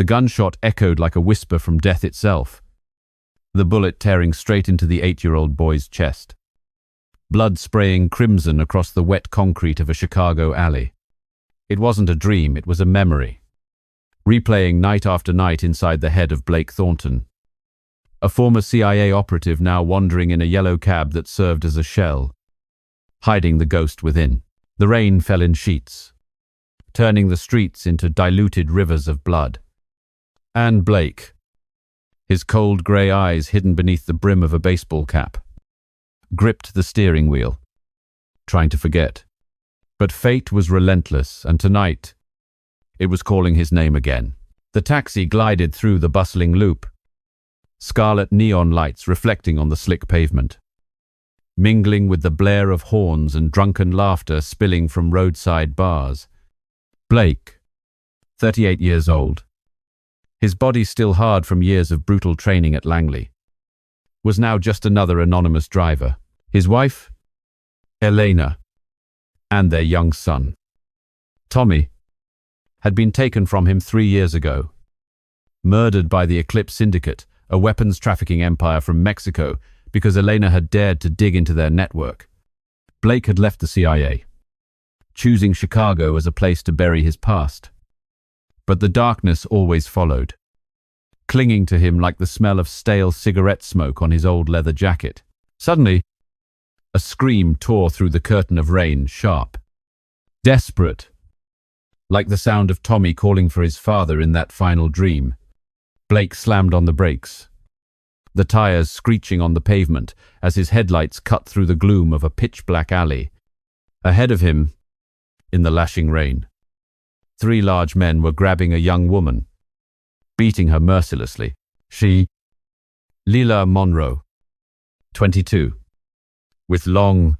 The gunshot echoed like a whisper from death itself, the bullet tearing straight into the 8-year-old boy's chest. Blood spraying crimson across the wet concrete of a Chicago alley. It wasn't a dream, it was a memory, replaying night after night inside the head of Blake Thornton, a former CIA operative now wandering in a yellow cab that served as a shell, hiding the ghost within. The rain fell in sheets, turning the streets into diluted rivers of blood. And Blake, his cold grey eyes hidden beneath the brim of a baseball cap, gripped the steering wheel, trying to forget. But fate was relentless, and tonight it was calling his name again. The taxi glided through the bustling loop, scarlet neon lights reflecting on the slick pavement, mingling with the blare of horns and drunken laughter spilling from roadside bars. Blake, 38 years old, his body still hard from years of brutal training at Langley, was now just another anonymous driver. His wife, Elena, and their young son, Tommy, had been taken from him 3 years ago, murdered by the Eclipse Syndicate, a weapons trafficking empire from Mexico, because Elena had dared to dig into their network. Blake had left the CIA, choosing Chicago as a place to bury his past. But the darkness always followed, clinging to him like the smell of stale cigarette smoke on his old leather jacket. Suddenly, a scream tore through the curtain of rain, sharp, desperate, like the sound of Tommy calling for his father in that final dream. Blake slammed on the brakes, the tires screeching on the pavement as his headlights cut through the gloom of a pitch-black alley. Ahead of him, in the lashing rain, 3 large men were grabbing a young woman, beating her mercilessly. She, Leila Monroe, 22, with long,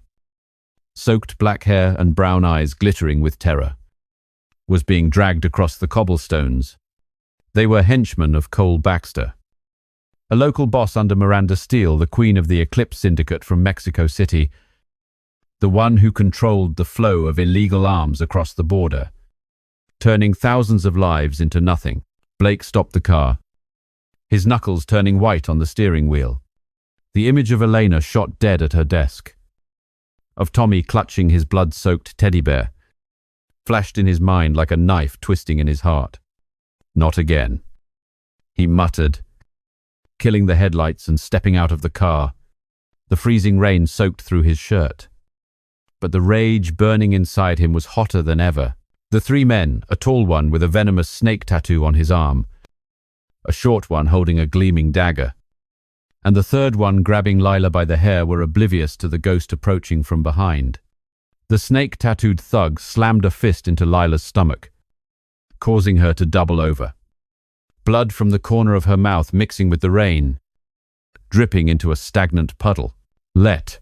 soaked black hair and brown eyes glittering with terror, was being dragged across the cobblestones. They were henchmen of Cole Baxter, a local boss under Miranda Steele, the queen of the Eclipse Syndicate from Mexico City, the one who controlled the flow of illegal arms across the border, turning thousands of lives into nothing. Blake stopped the car, his knuckles turning white on the steering wheel. The image of Elena shot dead at her desk, of Tommy clutching his blood-soaked teddy bear, flashed in his mind like a knife twisting in his heart. Not again, he muttered, killing the headlights and stepping out of the car. The freezing rain soaked through his shirt, but the rage burning inside him was hotter than ever. The 3 men, a tall one with a venomous snake tattoo on his arm, a short one holding a gleaming dagger, and the third one grabbing Leila by the hair, were oblivious to the ghost approaching from behind. The snake-tattooed thug slammed a fist into Leila's stomach, causing her to double over. Blood from the corner of her mouth mixing with the rain, dripping into a stagnant puddle. Let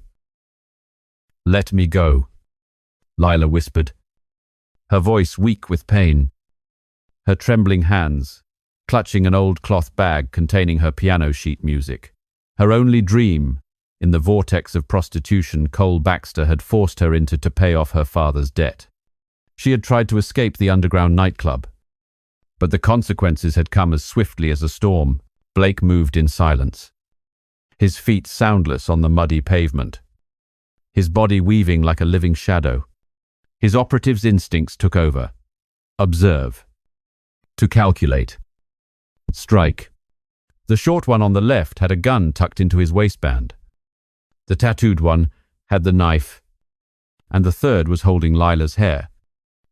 me go," Leila whispered, her voice weak with pain, her trembling hands clutching an old cloth bag containing her piano sheet music. Her only dream, in the vortex of prostitution Cole Baxter had forced her into to pay off her father's debt. She had tried to escape the underground nightclub, but the consequences had come as swiftly as a storm. Blake moved in silence, his feet soundless on the muddy pavement, his body weaving like a living shadow. His operative's instincts took over. Observe. To calculate. Strike. The short one on the left had a gun tucked into his waistband. The tattooed one had the knife, and the third was holding Leila's hair.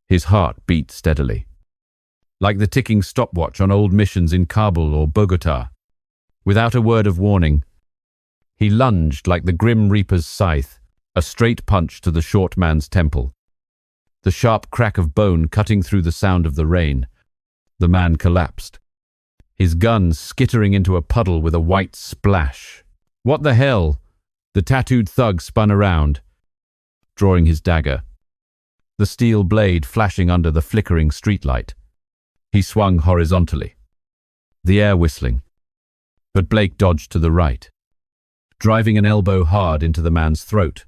His heart beat steadily, like the ticking stopwatch on old missions in Kabul or Bogota. Without a word of warning, he lunged like the Grim Reaper's scythe, a straight punch to the short man's temple. The sharp crack of bone cutting through the sound of the rain. The man collapsed, his gun skittering into a puddle with a white splash. "What the hell?" The tattooed thug spun around, drawing his dagger, the steel blade flashing under the flickering streetlight. He swung horizontally, the air whistling, but Blake dodged to the right, driving an elbow hard into the man's throat,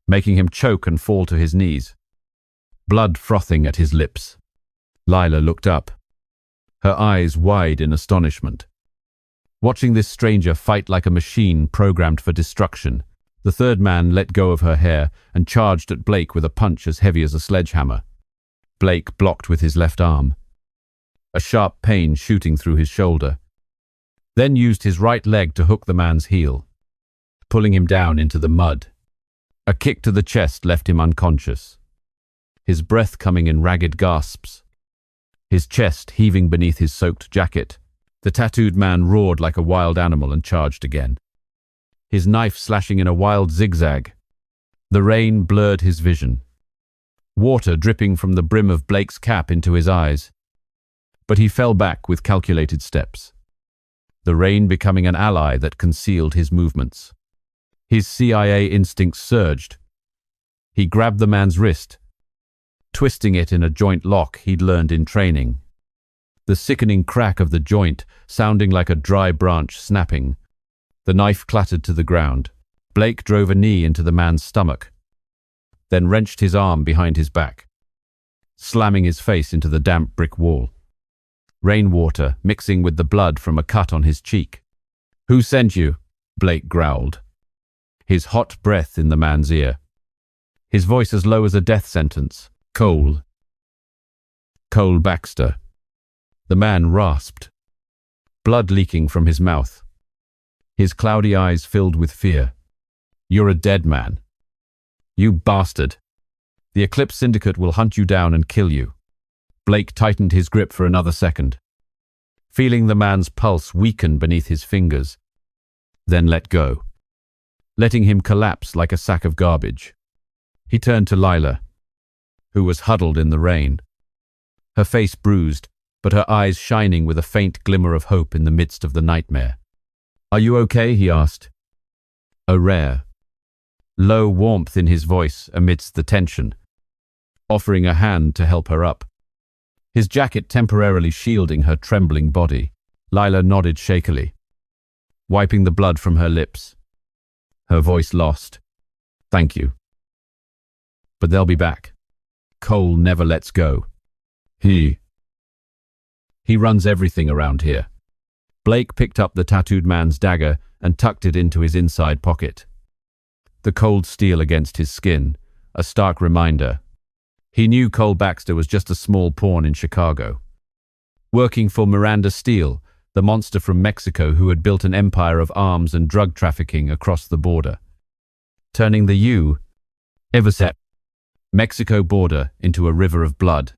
making him choke and fall to his knees, blood frothing at his lips. Leila looked up, her eyes wide in astonishment. Watching this stranger fight like a machine programmed for destruction, the third man let go of her hair and charged at Blake with a punch as heavy as a sledgehammer. Blake blocked with his left arm, a sharp pain shooting through his shoulder, then used his right leg to hook the man's heel, pulling him down into the mud. A kick to the chest left him unconscious, his breath coming in ragged gasps, his chest heaving beneath his soaked jacket. The tattooed man roared like a wild animal and charged again, his knife slashing in a wild zigzag. The rain blurred his vision, water dripping from the brim of Blake's cap into his eyes. But he fell back with calculated steps, the rain becoming an ally that concealed his movements. His CIA instincts surged. He grabbed the man's wrist, twisting it in a joint lock he'd learned in training. The sickening crack of the joint sounding like a dry branch snapping. The knife clattered to the ground. Blake drove a knee into the man's stomach, then wrenched his arm behind his back, slamming his face into the damp brick wall. Rainwater mixing with the blood from a cut on his cheek. "Who sent you?" Blake growled, his hot breath in the man's ear, his voice as low as a death sentence. "Cole. Cole Baxter." The man rasped, blood leaking from his mouth, his cloudy eyes filled with fear. "You're a dead man. You bastard. The Eclipse Syndicate will hunt you down and kill you." Blake tightened his grip for another second, feeling the man's pulse weaken beneath his fingers, then let go, letting him collapse like a sack of garbage. He turned to Lila, who was huddled in the rain, her face bruised, but her eyes shining with a faint glimmer of hope in the midst of the nightmare. "Are you okay?" he asked, a rare, low warmth in his voice amidst the tension, offering a hand to help her up, his jacket temporarily shielding her trembling body. Lila nodded shakily, wiping the blood from her lips, her voice lost. "Thank you. But they'll be back. Cole never lets go. He runs everything around here." Blake picked up the tattooed man's dagger and tucked it into his inside pocket, the cold steel against his skin, a stark reminder. He knew Cole Baxter was just a small pawn in Chicago, working for Miranda Steele, the monster from Mexico who had built an empire of arms and drug trafficking across the border, turning the Everset, Mexico border into a river of blood.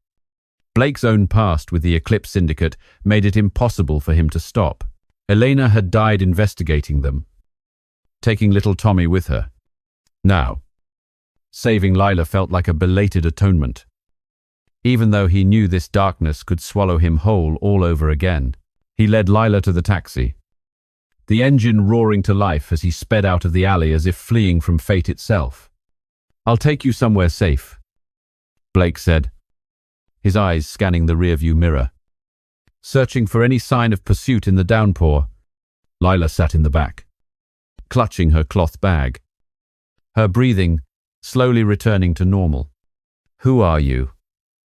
Blake's own past with the Eclipse Syndicate made it impossible for him to stop. Elena had died investigating them, taking little Tommy with her. Now, saving Lila felt like a belated atonement, even though he knew this darkness could swallow him whole all over again. He led Lila to the taxi, the engine roaring to life as he sped out of the alley as if fleeing from fate itself. "I'll take you somewhere safe," Blake said, his eyes scanning the rearview mirror, searching for any sign of pursuit in the downpour. Lila sat in the back, clutching her cloth bag, her breathing slowly returning to normal. "Who are you?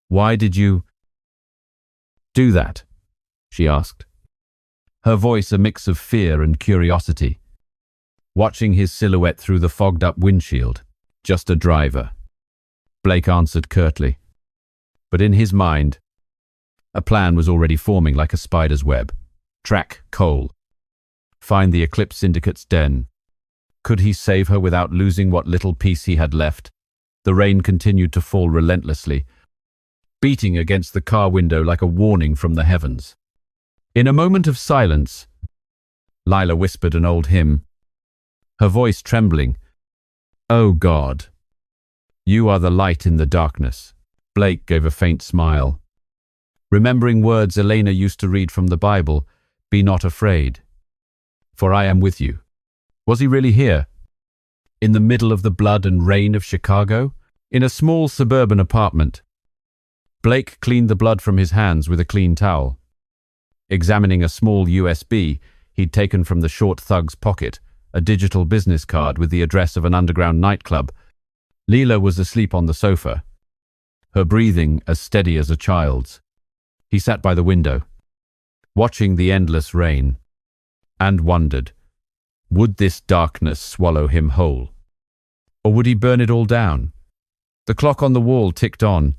Why did you do that?" she asked, her voice a mix of fear and curiosity. Watching his silhouette through the fogged-up windshield. "Just a driver," Blake answered curtly. But in his mind, a plan was already forming like a spider's web. Track Cole. Find the Eclipse Syndicate's den. Could he save her without losing what little peace he had left? The rain continued to fall relentlessly, beating against the car window like a warning from the heavens. In a moment of silence, Lila whispered an old hymn, her voice trembling. "Oh God, you are the light in the darkness." Blake gave a faint smile, remembering words Elena used to read from the Bible, "Be not afraid, for I am with you." Was he really here? In the middle of the blood and rain of Chicago? In a small suburban apartment? Blake cleaned the blood from his hands with a clean towel, examining a small USB he'd taken from the short thug's pocket, a digital business card with the address of an underground nightclub. Lila was asleep on the sofa, her breathing as steady as a child's. He sat by the window, watching the endless rain, and wondered, would this darkness swallow him whole? Or would he burn it all down? The clock on the wall ticked on,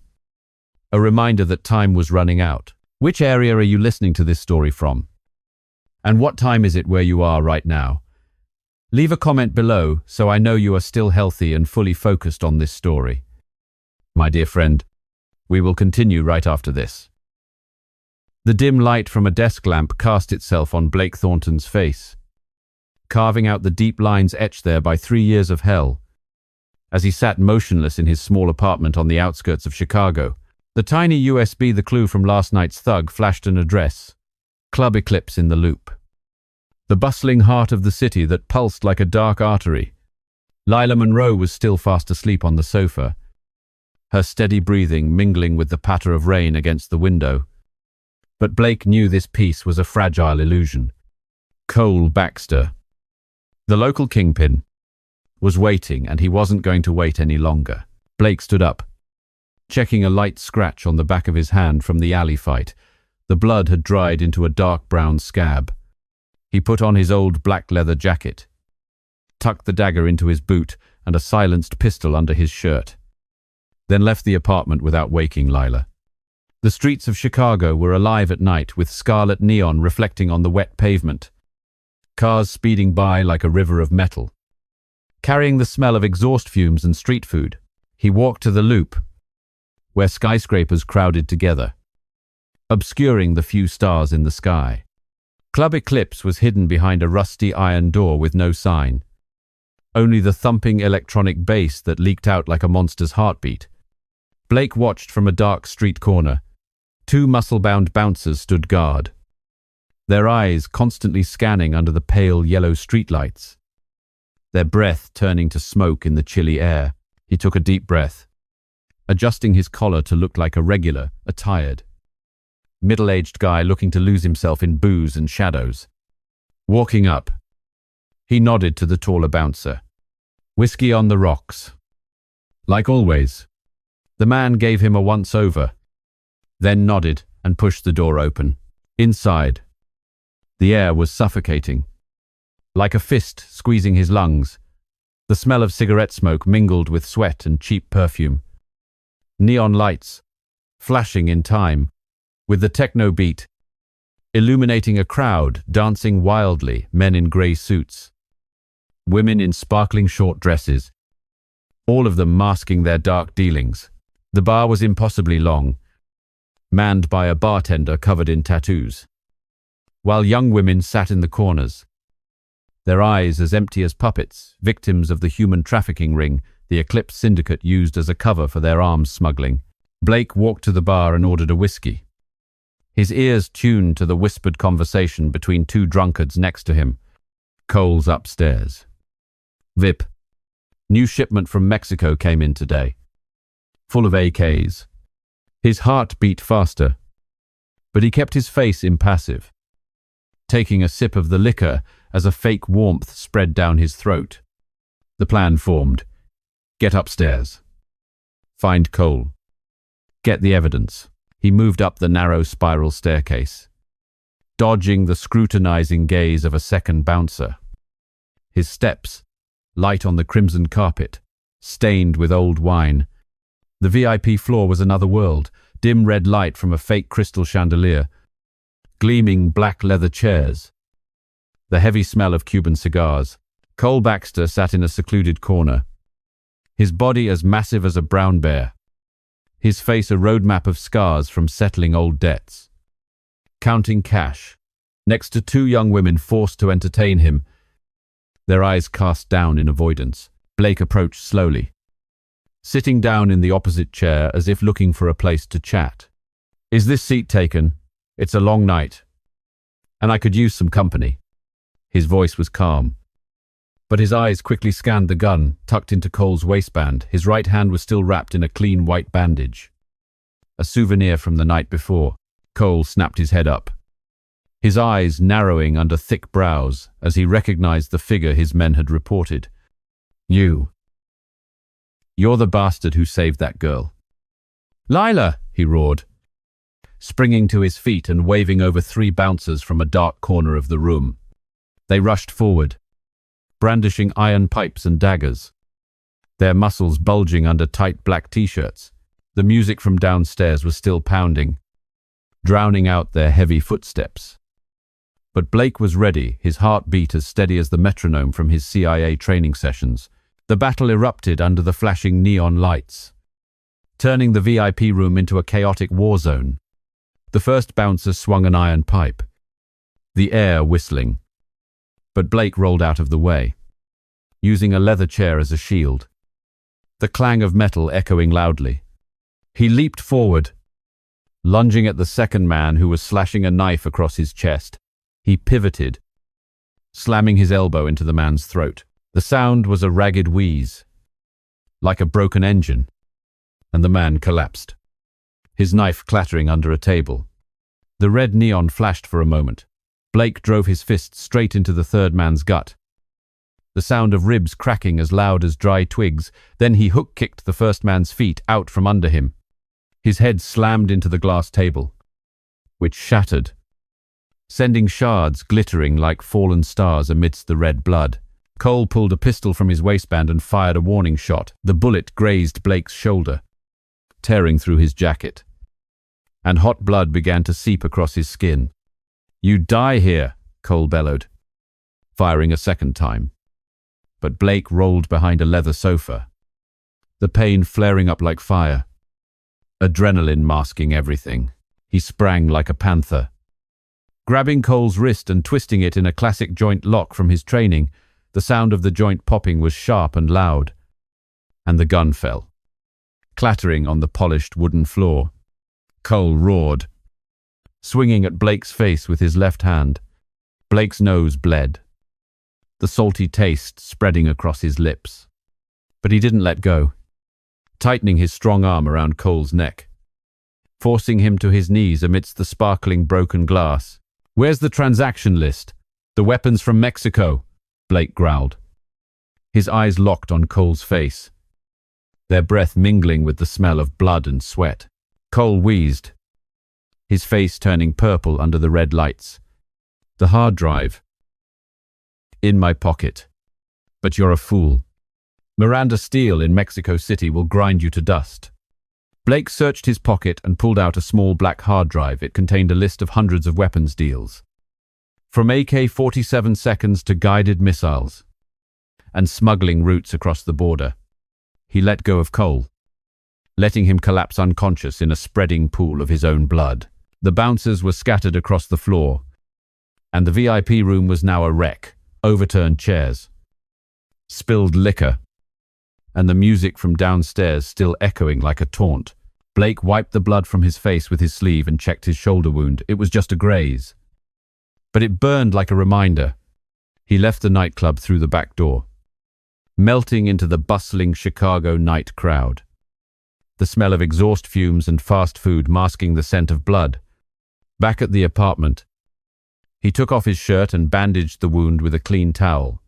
a reminder that time was running out. Which area are you listening to this story from? And what time is it where you are right now? Leave a comment below so I know you are still healthy and fully focused on this story. My dear friend, we will continue right after this. The dim light from a desk lamp cast itself on Blake Thornton's face, carving out the deep lines etched there by 3 years of hell. As he sat motionless in his small apartment on the outskirts of Chicago, the tiny USB, the clue from last night's thug, flashed an address. Club Eclipse in the Loop. The bustling heart of the city that pulsed like a dark artery. Lila Monroe was still fast asleep on the sofa, her steady breathing mingling with the patter of rain against the window. But Blake knew this peace was a fragile illusion. Cole Baxter, the local kingpin, was waiting, and he wasn't going to wait any longer. Blake stood up, checking a light scratch on the back of his hand from the alley fight. The blood had dried into a dark brown scab. He put on his old black leather jacket, tucked the dagger into his boot and a silenced pistol under his shirt, then left the apartment without waking Lila. The streets of Chicago were alive at night with scarlet neon reflecting on the wet pavement, cars speeding by like a river of metal. Carrying the smell of exhaust fumes and street food, he walked to the Loop, where skyscrapers crowded together, obscuring the few stars in the sky. Club Eclipse was hidden behind a rusty iron door with no sign, only the thumping electronic bass that leaked out like a monster's heartbeat. Blake watched from a dark street corner. 2 muscle-bound bouncers stood guard, their eyes constantly scanning under the pale yellow streetlights, their breath turning to smoke in the chilly air. He took a deep breath, adjusting his collar to look like a regular, a tired, middle-aged guy looking to lose himself in booze and shadows. Walking up, he nodded to the taller bouncer. "Whiskey on the rocks." Like always. The man gave him a once-over, then nodded and pushed the door open. Inside, the air was suffocating, like a fist squeezing his lungs. The smell of cigarette smoke mingled with sweat and cheap perfume. Neon lights, flashing in time, with the techno beat, illuminating a crowd dancing wildly, men in grey suits, women in sparkling short dresses, all of them masking their dark dealings. The bar was impossibly long, manned by a bartender covered in tattoos, while young women sat in the corners, their eyes as empty as puppets, victims of the human trafficking ring the Eclipse Syndicate used as a cover for their arms smuggling. Blake walked to the bar and ordered a whiskey, his ears tuned to the whispered conversation between 2 drunkards next to him. Cole's upstairs. "VIP. New shipment from Mexico came in today. Full of AKs. His heart beat faster, but he kept his face impassive, taking a sip of the liquor as a fake warmth spread down his throat. The plan formed. Get upstairs. Find Cole. Get the evidence. He moved up the narrow spiral staircase, dodging the scrutinizing gaze of a second bouncer. His steps, light on the crimson carpet, stained with old wine. The VIP floor was another world, dim red light from a fake crystal chandelier, gleaming black leather chairs, the heavy smell of Cuban cigars. Cole Baxter sat in a secluded corner, his body as massive as a brown bear, his face a roadmap of scars from settling old debts. Counting cash, next to 2 young women forced to entertain him, their eyes cast down in avoidance. Blake approached slowly, sitting down in the opposite chair as if looking for a place to chat. "Is this seat taken? It's a long night, and I could use some company." His voice was calm, but his eyes quickly scanned the gun tucked into Cole's waistband. His right hand was still wrapped in a clean white bandage, a souvenir from the night before. Cole snapped his head up, his eyes narrowing under thick brows as he recognized the figure his men had reported. You're the bastard who saved that girl." "Lila!" he roared. springing to his feet and waving over 3 bouncers from a dark corner of the room. They rushed forward, brandishing iron pipes and daggers, their muscles bulging under tight black t-shirts. The music from downstairs was still pounding, drowning out their heavy footsteps. But Blake was ready, his heart beat as steady as the metronome from his CIA training sessions. The battle erupted under the flashing neon lights, turning the VIP room into a chaotic war zone. The first bouncer swung an iron pipe, the air whistling. But Blake rolled out of the way, using a leather chair as a shield, the clang of metal echoing loudly. He leaped forward, lunging at the second man who was slashing a knife across his chest. He pivoted, slamming his elbow into the man's throat. The sound was a ragged wheeze, like a broken engine, and the man collapsed, his knife clattering under a table. The red neon flashed for a moment. Blake drove his fist straight into the third man's gut, the sound of ribs cracking as loud as dry twigs. Then he hook-kicked the first man's feet out from under him. His head slammed into the glass table, which shattered, sending shards glittering like fallen stars amidst the red blood. Cole pulled a pistol from his waistband and fired a warning shot. The bullet grazed Blake's shoulder, tearing through his jacket, and hot blood began to seep across his skin. "You die here," Cole bellowed, firing a second time. But Blake rolled behind a leather sofa, the pain flaring up like fire, adrenaline masking everything. He sprang like a panther, grabbing Cole's wrist and twisting it in a classic joint lock from his training. The sound of the joint popping was sharp and loud, and the gun fell, clattering on the polished wooden floor. Cole roared, swinging at Blake's face with his left hand. Blake's nose bled, the salty taste spreading across his lips. But he didn't let go, tightening his strong arm around Cole's neck, forcing him to his knees amidst the sparkling broken glass. "Where's the transaction list? The weapons from Mexico?" Blake growled, his eyes locked on Cole's face, their breath mingling with the smell of blood and sweat. Cole wheezed, his face turning purple under the red lights. "The hard drive. In my pocket. But you're a fool. Miranda Steele in Mexico City will grind you to dust." Blake searched his pocket and pulled out a small black hard drive. It contained a list of hundreds of weapons deals, from AK-47 seconds to guided missiles, and smuggling routes across the border. He let go of Cole, letting him collapse unconscious in a spreading pool of his own blood. The bouncers were scattered across the floor, and the VIP room was now a wreck. Overturned chairs, spilled liquor, and the music from downstairs still echoing like a taunt. Blake wiped the blood from his face with his sleeve and checked his shoulder wound. It was just a graze, but it burned like a reminder. He left the nightclub through the back door, melting into the bustling Chicago night crowd, the smell of exhaust fumes and fast food masking the scent of blood. Back at the apartment, he took off his shirt and bandaged the wound with a clean towel,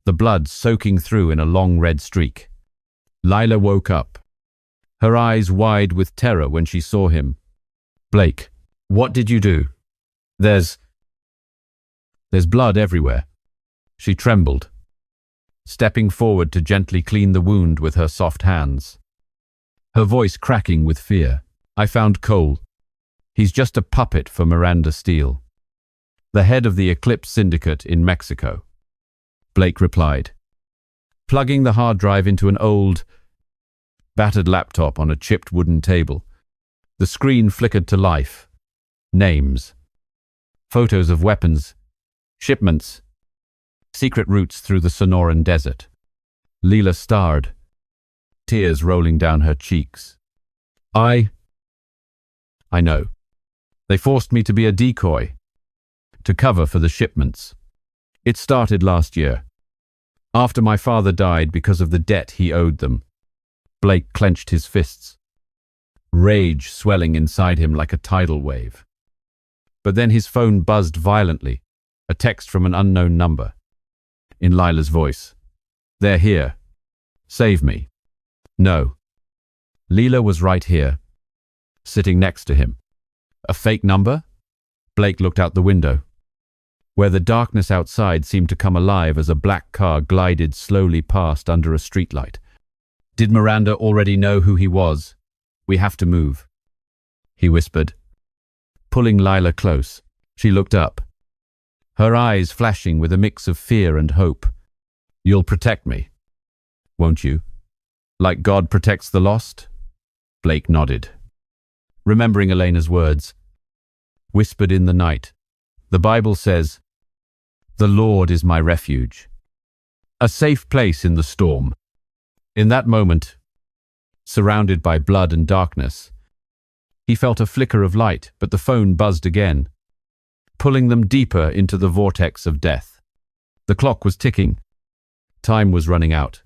the blood soaking through in a long red streak. Lila woke up, her eyes wide with terror when she saw him. "Blake, what did you do? There's blood everywhere." She trembled, stepping forward to gently clean the wound with her soft hands, her voice cracking with fear. "I found Cole. He's just a puppet for Miranda Steele, the head of the Eclipse Syndicate in Mexico," Blake replied, plugging the hard drive into an old, battered laptop on a chipped wooden table. The screen flickered to life. Names, photos of weapons, shipments, secret routes through the Sonoran Desert. Leela starred, tears rolling down her cheeks. I know. They forced me to be a decoy, to cover for the shipments. It started last year, after my father died because of the debt he owed them." Blake clenched his fists, rage swelling inside him like a tidal wave. But then his phone buzzed violently, a text from an unknown number. In Lila's voice, "They're here. Save me." No. Leela was right here, sitting next to him, A fake number? Blake looked out the window, where the darkness outside seemed to come alive as a black car glided slowly past under a streetlight. Did Miranda already know who he was? We have to move, he whispered, pulling Lila close. She looked up, her eyes flashing with a mix of fear and hope. You'll protect me, won't you? Like God protects the lost? Blake nodded, remembering Elena's words, whispered in the night. The Bible says, "The Lord is my refuge, a safe place in the storm." In that moment, surrounded by blood and darkness, he felt a flicker of light, but the phone buzzed again, pulling them deeper into the vortex of death. The clock was ticking. Time was running out,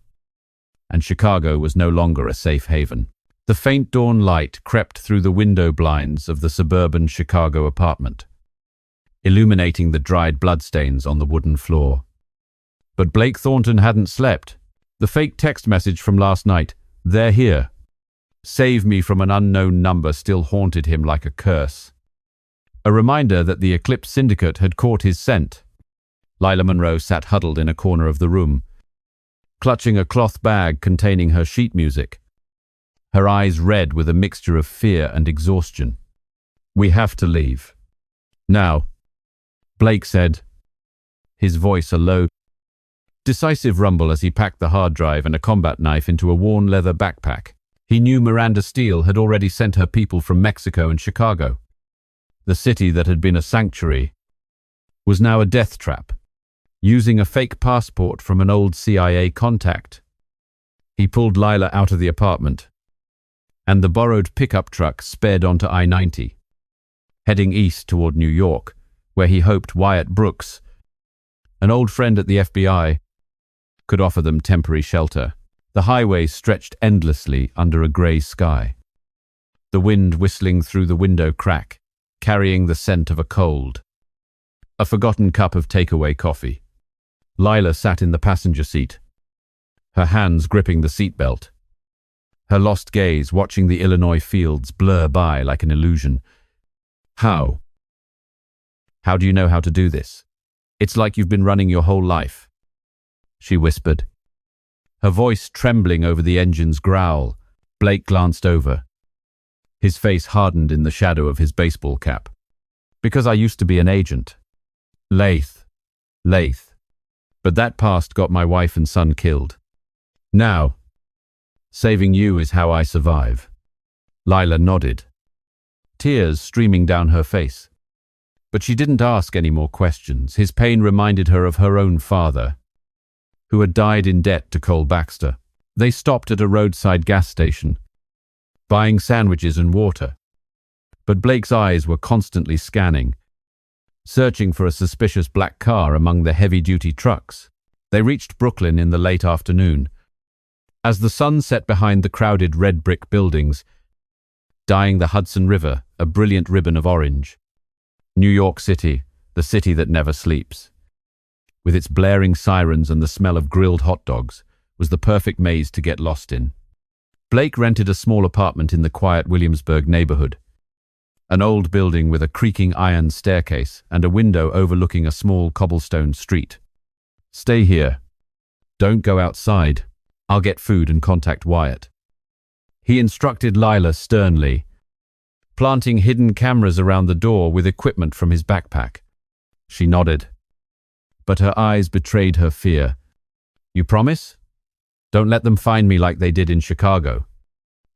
and Chicago was no longer a safe haven. The faint dawn light crept through the window blinds of the suburban Chicago apartment, illuminating the dried bloodstains on the wooden floor. But Blake Thornton hadn't slept. The fake text message from last night, "They're here. Save me," from an unknown number, still haunted him like a curse. A reminder that the Eclipse Syndicate had caught his scent. Lila Monroe sat huddled in a corner of the room, clutching a cloth bag containing her sheet music, her eyes red with a mixture of fear and exhaustion. "We have to leave. Now," Blake said, his voice a low, decisive rumble as he packed the hard drive and a combat knife into a worn leather backpack. He knew Miranda Steele had already sent her people from Mexico and Chicago. The city that had been a sanctuary was now a death trap. Using a fake passport from an old CIA contact, he pulled Lila out of the apartment, and the borrowed pickup truck sped onto I-90, heading east toward New York, where he hoped Wyatt Brooks, an old friend at the FBI, could offer them temporary shelter. The highway stretched endlessly under a grey sky, the wind whistling through the window crack, carrying the scent of a cold, a forgotten cup of takeaway coffee. Lila sat in the passenger seat, her hands gripping the seatbelt, her lost gaze watching the Illinois fields blur by like an illusion. How do you know how to do this? It's like you've been running your whole life," she whispered, her voice trembling over the engine's growl. Blake glanced over, his face hardened in the shadow of his baseball cap. "Because I used to be an agent. Lath. But that past got my wife and son killed. Now, saving you is how I survive." Lila nodded, tears streaming down her face. But she didn't ask any more questions. His pain reminded her of her own father, who had died in debt to Cole Baxter. They stopped at a roadside gas station, buying sandwiches and water. But Blake's eyes were constantly scanning, searching for a suspicious black car among the heavy-duty trucks. They reached Brooklyn in the late afternoon, as the sun set behind the crowded red brick buildings, dyeing the Hudson River a brilliant ribbon of orange. New York City, the city that never sleeps, with its blaring sirens and the smell of grilled hot dogs, was the perfect maze to get lost in. Blake rented a small apartment in the quiet Williamsburg neighborhood, an old building with a creaking iron staircase and a window overlooking a small cobblestone street. "Stay here. Don't go outside. I'll get food and contact Wyatt," he instructed Lila sternly, planting hidden cameras around the door with equipment from his backpack. She nodded, but her eyes betrayed her fear. "You promise? Don't let them find me like they did in Chicago."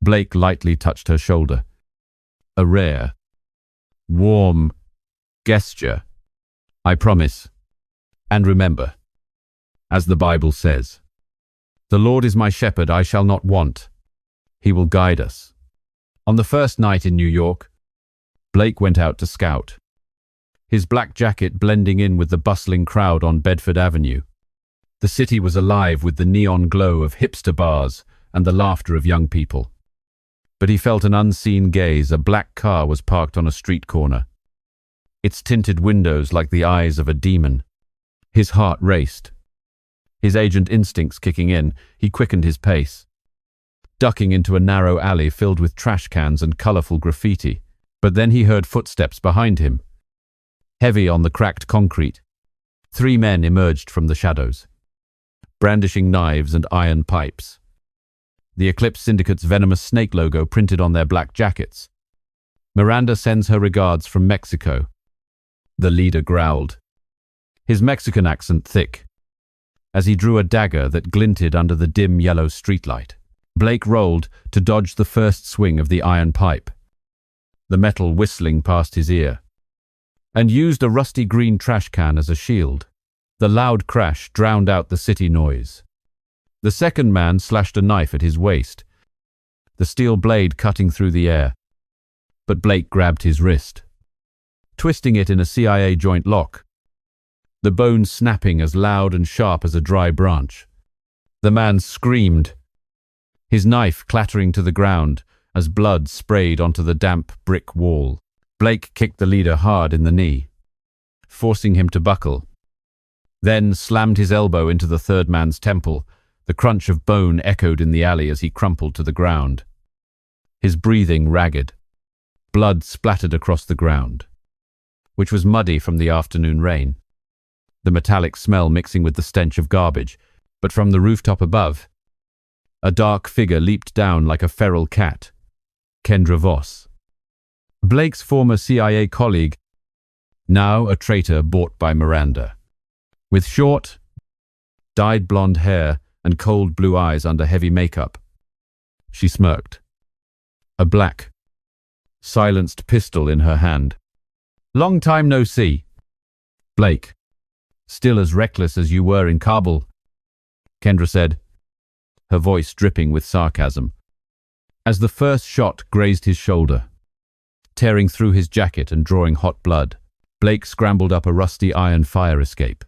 Blake lightly touched her shoulder, a rare, warm gesture. "I promise. And remember, as the Bible says, the Lord is my shepherd, I shall not want. He will guide us." On the first night in New York, Blake went out to scout, his black jacket blending in with the bustling crowd on Bedford Avenue. The city was alive with the neon glow of hipster bars and the laughter of young people. But he felt an unseen gaze. A black car was parked on a street corner, its tinted windows like the eyes of a demon. His heart raced. His agent instincts kicking in, he quickened his pace, ducking into a narrow alley filled with trash cans and colorful graffiti. But then he heard footsteps behind him, heavy on the cracked concrete. 3 men emerged from the shadows, brandishing knives and iron pipes. The Eclipse Syndicate's venomous snake logo printed on their black jackets. "Miranda sends her regards from Mexico," the leader growled, his Mexican accent thick, as he drew a dagger that glinted under the dim yellow streetlight. Blake rolled to dodge the first swing of the iron pipe, the metal whistling past his ear, and used a rusty green trash can as a shield. The loud crash drowned out the city noise. The second man slashed a knife at his waist, the steel blade cutting through the air. But Blake grabbed his wrist, twisting it in a CIA joint lock, the bone snapping as loud and sharp as a dry branch. The man screamed, his knife clattering to the ground as blood sprayed onto the damp brick wall. Blake kicked the leader hard in the knee, forcing him to buckle, then slammed his elbow into the third man's temple. The crunch of bone echoed in the alley as he crumpled to the ground, his breathing ragged. Blood splattered across the ground, which was muddy from the afternoon rain, the metallic smell mixing with the stench of garbage. But from the rooftop above, a dark figure leaped down like a feral cat. Kendra Voss, Blake's former CIA colleague, now a traitor bought by Miranda. With short, dyed blonde hair and cold blue eyes under heavy makeup, she smirked, a black, silenced pistol in her hand. "Long time no see, Blake. Still as reckless as you were in Kabul," Kendra said, her voice dripping with sarcasm, as the first shot grazed his shoulder, tearing through his jacket and drawing hot blood. Blake scrambled up a rusty iron fire escape.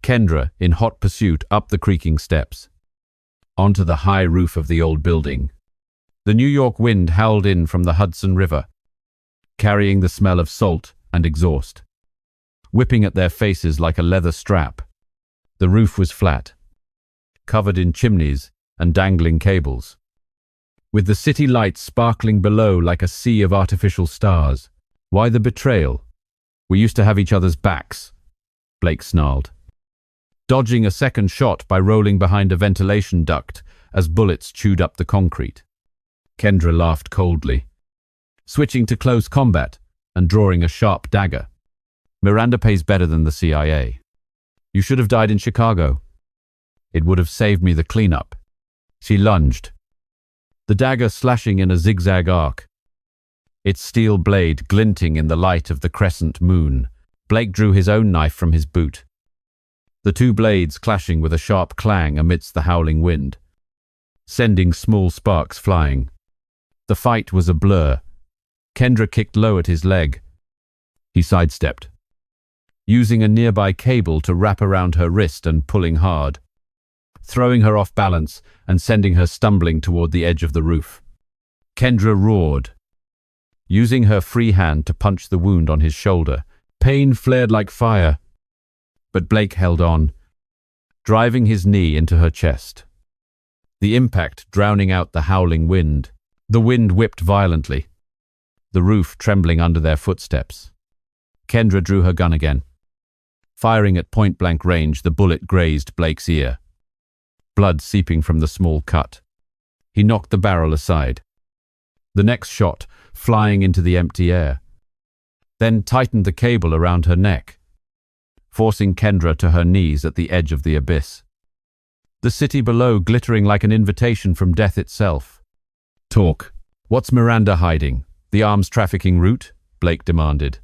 Kendra, in hot pursuit, up the creaking steps, onto the high roof of the old building. The New York wind howled in from the Hudson River, carrying the smell of salt and exhaust, whipping at their faces like a leather strap. The roof was flat, covered in chimneys and dangling cables, with the city lights sparkling below like a sea of artificial stars. "Why the betrayal? We used to have each other's backs," Blake snarled, dodging a second shot by rolling behind a ventilation duct as bullets chewed up the concrete. Kendra laughed coldly, switching to close combat and drawing a sharp dagger. "Miranda pays better than the CIA. You should have died in Chicago. It would have saved me the cleanup." She lunged, the dagger slashing in a zigzag arc, its steel blade glinting in the light of the crescent moon. Blake drew his own knife from his boot, the two blades clashing with a sharp clang amidst the howling wind, sending small sparks flying. The fight was a blur. Kendra kicked low at his leg. He sidestepped, using a nearby cable to wrap around her wrist and pulling hard, throwing her off balance and sending her stumbling toward the edge of the roof. Kendra roared, using her free hand to punch the wound on his shoulder. Pain flared like fire, but Blake held on, driving his knee into her chest, the impact drowning out the howling wind. The wind whipped violently, the roof trembling under their footsteps. Kendra drew her gun again. Firing at point-blank range, the bullet grazed Blake's ear, blood seeping from the small cut. He knocked the barrel aside, the next shot flying into the empty air, then tightened the cable around her neck, forcing Kendra to her knees at the edge of the abyss. The city below glittering like an invitation from death itself. "Talk. What's Miranda hiding? The arms trafficking route?" Blake demanded,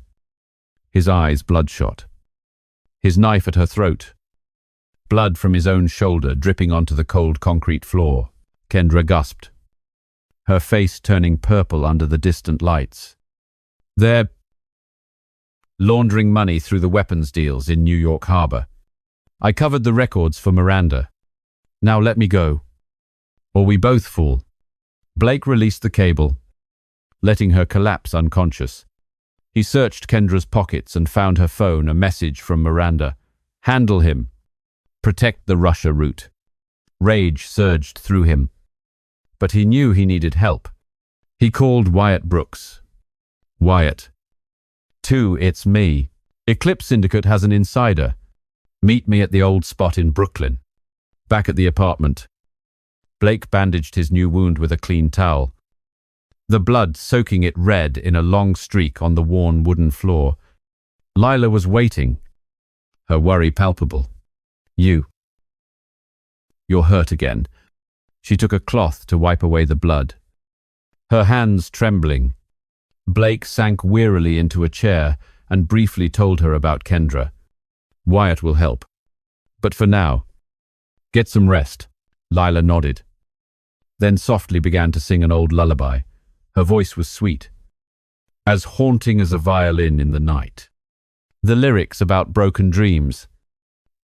his eyes bloodshot, his knife at her throat, blood from his own shoulder dripping onto the cold concrete floor. Kendra gasped, her face turning purple under the distant lights. "They're laundering money through the weapons deals in New York Harbor. I covered the records for Miranda. Now let me go, or we both fall." Blake released the cable, letting her collapse unconscious. He searched Kendra's pockets and found her phone, a message from Miranda. "Handle him. Protect the Russia route." Rage surged through him, but he knew he needed help. He called Wyatt Brooks, Wyatt. 2, it's me. Eclipse Syndicate has an insider. Meet me at the old spot in Brooklyn. Back at the apartment. Blake bandaged his new wound with a clean towel, the blood soaking it red in a long streak on the worn wooden floor. Lila was waiting, her worry palpable. You're hurt again. She took a cloth to wipe away the blood, her hands trembling. Blake sank wearily into a chair and briefly told her about Kendra. Wyatt will help. But for now, get some rest. Lila nodded, then softly began to sing an old lullaby. Her voice was sweet, as haunting as a violin in the night. The lyrics about broken dreams.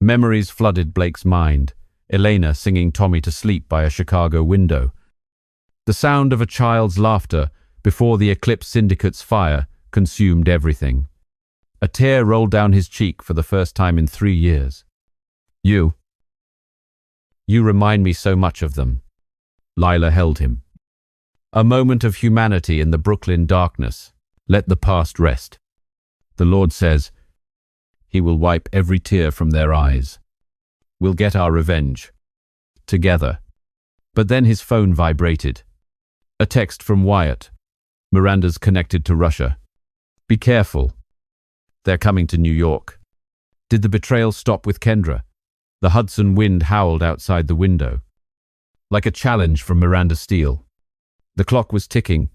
Memories flooded Blake's mind. Elena singing Tommy to sleep by a Chicago window. The sound of a child's laughter before the Eclipse Syndicate's fire consumed everything. A tear rolled down his cheek for the first time in 3 years. You remind me so much of them. Lila held him. A moment of humanity in the Brooklyn darkness. Let the past rest. The Lord says, He will wipe every tear from their eyes. We'll get our revenge. Together. But then his phone vibrated. A text from Wyatt. Miranda's connected to Russia. Be careful. They're coming to New York. Did the betrayal stop with Kendra? The Hudson wind howled outside the window, like a challenge from Miranda Steele. The clock was ticking.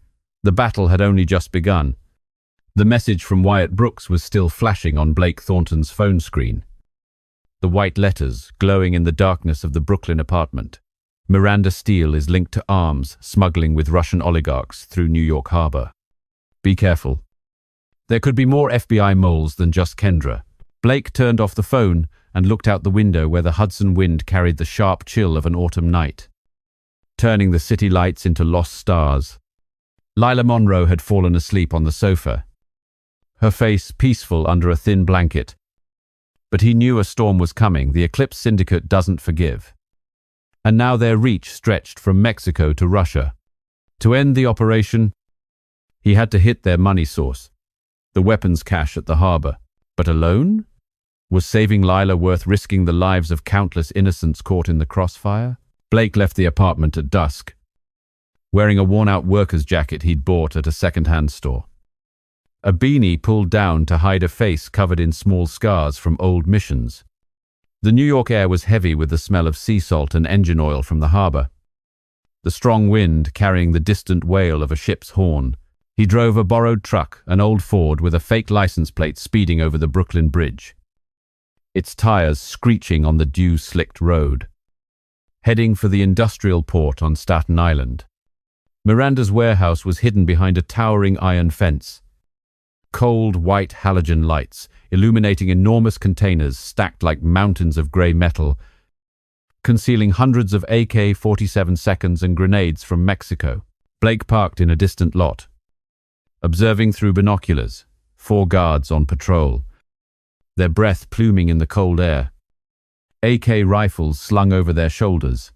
The battle had only just begun. The message from Wyatt Brooks was still flashing on Blake Thornton's phone screen. The white letters glowing in the darkness of the Brooklyn apartment. Miranda Steele is linked to arms smuggling with Russian oligarchs through New York Harbor. Be careful. There could be more FBI moles than just Kendra. Blake turned off the phone and looked out the window where the Hudson wind carried the sharp chill of an autumn night, turning the city lights into lost stars. Lila Monroe had fallen asleep on the sofa, her face peaceful under a thin blanket. But he knew a storm was coming. The Eclipse Syndicate doesn't forgive. And now their reach stretched from Mexico to Russia. To end the operation, he had to hit their money source, the weapons cache at the harbor. But alone? Was saving Lila worth risking the lives of countless innocents caught in the crossfire? Blake left the apartment at dusk, wearing a worn-out worker's jacket he'd bought at a second-hand store. A beanie pulled down to hide a face covered in small scars from old missions. The New York air was heavy with the smell of sea salt and engine oil from the harbor, the strong wind carrying the distant wail of a ship's horn. He drove a borrowed truck, an old Ford with a fake license plate, speeding over the Brooklyn Bridge, its tires screeching on the dew-slicked road, heading for the industrial port on Staten Island. Miranda's warehouse was hidden behind a towering iron fence. Cold white halogen lights illuminating enormous containers stacked like mountains of grey metal, concealing hundreds of AK-47 seconds and grenades from Mexico. Blake parked in a distant lot, observing through binoculars, 4 guards on patrol, their breath pluming in the cold air, AK rifles slung over their shoulders,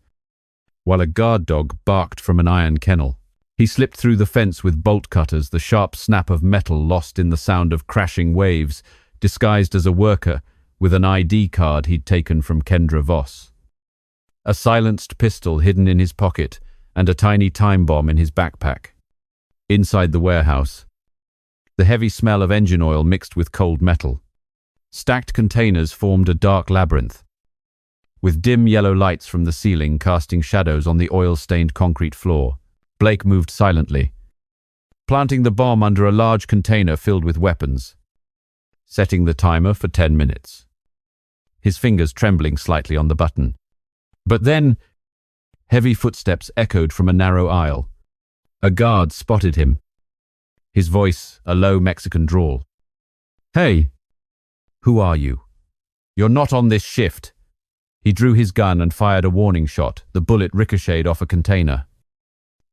while a guard dog barked from an iron kennel. He slipped through the fence with bolt cutters, the sharp snap of metal lost in the sound of crashing waves, disguised as a worker with an ID card he'd taken from Kendra Voss. A silenced pistol hidden in his pocket and a tiny time bomb in his backpack. Inside the warehouse, the heavy smell of engine oil mixed with cold metal. Stacked containers formed a dark labyrinth, with dim yellow lights from the ceiling casting shadows on the oil-stained concrete floor. Blake moved silently, planting the bomb under a large container filled with weapons, setting the timer for 10 minutes, his fingers trembling slightly on the button. But then, heavy footsteps echoed from a narrow aisle. A guard spotted him, his voice a low Mexican drawl. "Hey, who are you? You're not on this shift." He drew his gun and fired a warning shot. The bullet ricocheted off a container,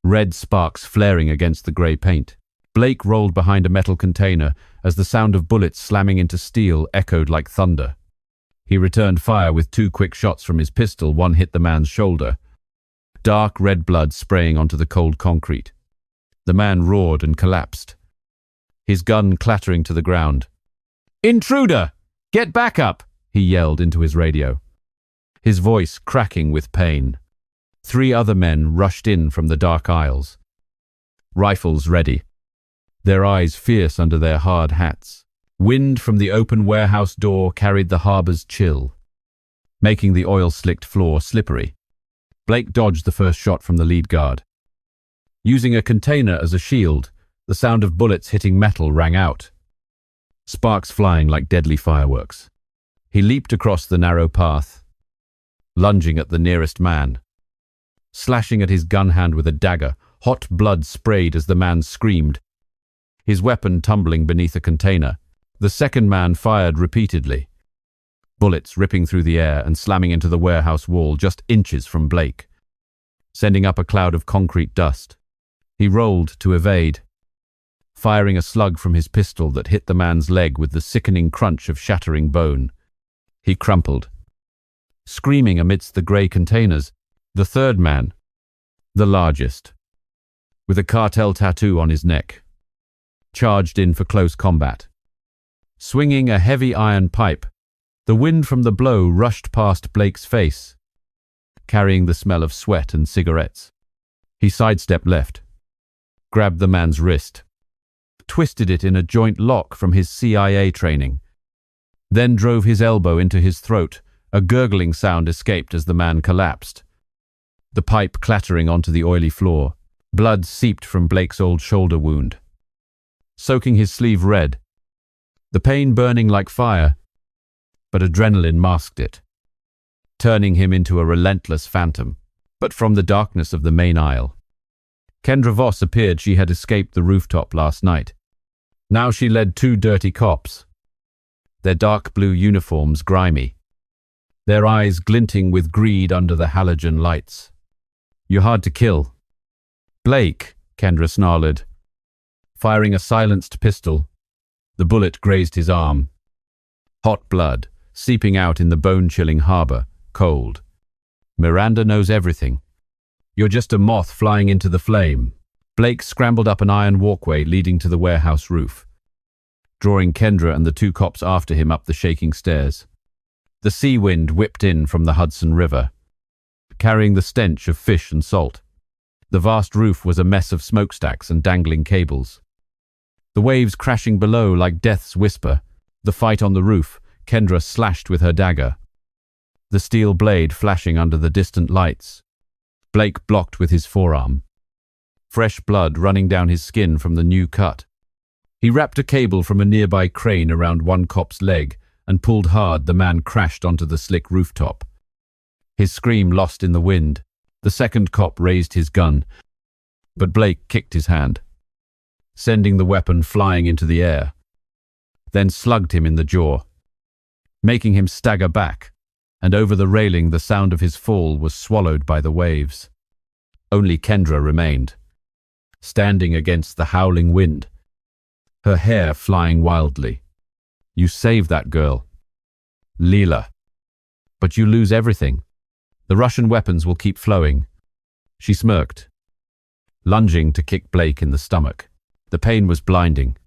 red sparks flaring against the grey paint. Blake rolled behind a metal container as the sound of bullets slamming into steel echoed like thunder. He returned fire with 2 quick shots from his pistol. One hit the man's shoulder, dark red blood spraying onto the cold concrete. The man roared and collapsed, his gun clattering to the ground. "Intruder! Get back up!" he yelled into his radio, his voice cracking with pain. 3 other men rushed in from the dark aisles, rifles ready, their eyes fierce under their hard hats. Wind from the open warehouse door carried the harbor's chill, making the oil-slicked floor slippery. Blake dodged the first shot from the lead guard. Using a container as a shield, the sound of bullets hitting metal rang out, sparks flying like deadly fireworks. He leaped across the narrow path, lunging at the nearest man. Slashing at his gun hand with a dagger, hot blood sprayed as the man screamed, his weapon tumbling beneath a container. The second man fired repeatedly, bullets ripping through the air and slamming into the warehouse wall just inches from Blake, sending up a cloud of concrete dust. He rolled to evade, firing a slug from his pistol that hit the man's leg with the sickening crunch of shattering bone. He crumpled, screaming amidst the grey containers. The third man, the largest, with a cartel tattoo on his neck, charged in for close combat. Swinging a heavy iron pipe, the wind from the blow rushed past Blake's face, carrying the smell of sweat and cigarettes. He sidestepped left, grabbed the man's wrist, twisted it in a joint lock from his CIA training, then drove his elbow into his throat. A gurgling sound escaped as the man collapsed, the pipe clattering onto the oily floor. Blood seeped from Blake's old shoulder wound, soaking his sleeve red, the pain burning like fire, but adrenaline masked it, turning him into a relentless phantom. But from the darkness of the main aisle, Kendra Voss appeared. She had escaped the rooftop last night. Now she led 2 dirty cops, their dark blue uniforms grimy, their eyes glinting with greed under the halogen lights. "You're hard to kill." "Blake," Kendra snarled, firing a silenced pistol. The bullet grazed his arm. Hot blood, seeping out in the bone-chilling harbor, cold. "Miranda knows everything. You're just a moth flying into the flame." Blake scrambled up an iron walkway leading to the warehouse roof, drawing Kendra and the 2 cops after him up the shaking stairs. The sea wind whipped in from the Hudson River, carrying the stench of fish and salt. The vast roof was a mess of smokestacks and dangling cables, the waves crashing below like death's whisper. The fight on the roof, Kendra slashed with her dagger, the steel blade flashing under the distant lights. Blake blocked with his forearm, fresh blood running down his skin from the new cut. He wrapped a cable from a nearby crane around one cop's leg and pulled hard. The man crashed onto the slick rooftop, his scream lost in the wind. The second cop raised his gun, but Blake kicked his hand, sending the weapon flying into the air, then slugged him in the jaw, making him stagger back, and over the railing the sound of his fall was swallowed by the waves. Only Kendra remained, standing against the howling wind, her hair flying wildly. "You save that girl, Leela, but you lose everything. The Russian weapons will keep flowing." She smirked, lunging to kick Blake in the stomach. The pain was blinding,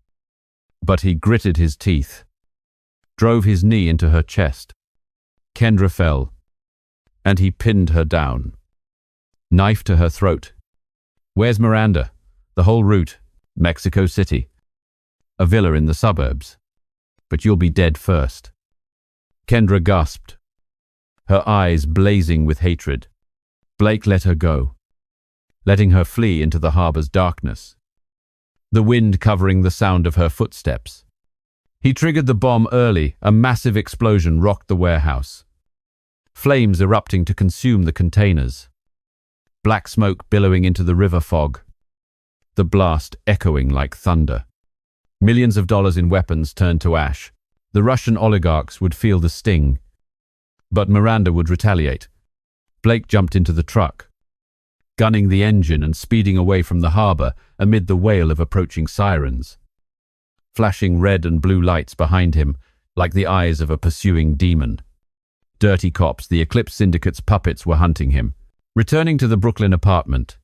but he gritted his teeth, drove his knee into her chest. Kendra fell, and he pinned her down, knife to her throat. "Where's Miranda?" "The whole route, Mexico City. A villa in the suburbs. But you'll be dead first." Kendra gasped, her eyes blazing with hatred. Blake let her go, letting her flee into the harbor's darkness, the wind covering the sound of her footsteps. He triggered the bomb early. A massive explosion rocked the warehouse, flames erupting to consume the containers, black smoke billowing into the river fog, the blast echoing like thunder. Millions of dollars in weapons turned to ash. The Russian oligarchs would feel the sting, but Miranda would retaliate. Blake jumped into the truck, gunning the engine and speeding away from the harbor amid the wail of approaching sirens, flashing red and blue lights behind him like the eyes of a pursuing demon. Dirty cops, the Eclipse Syndicate's puppets, were hunting him. Returning to the Brooklyn apartment,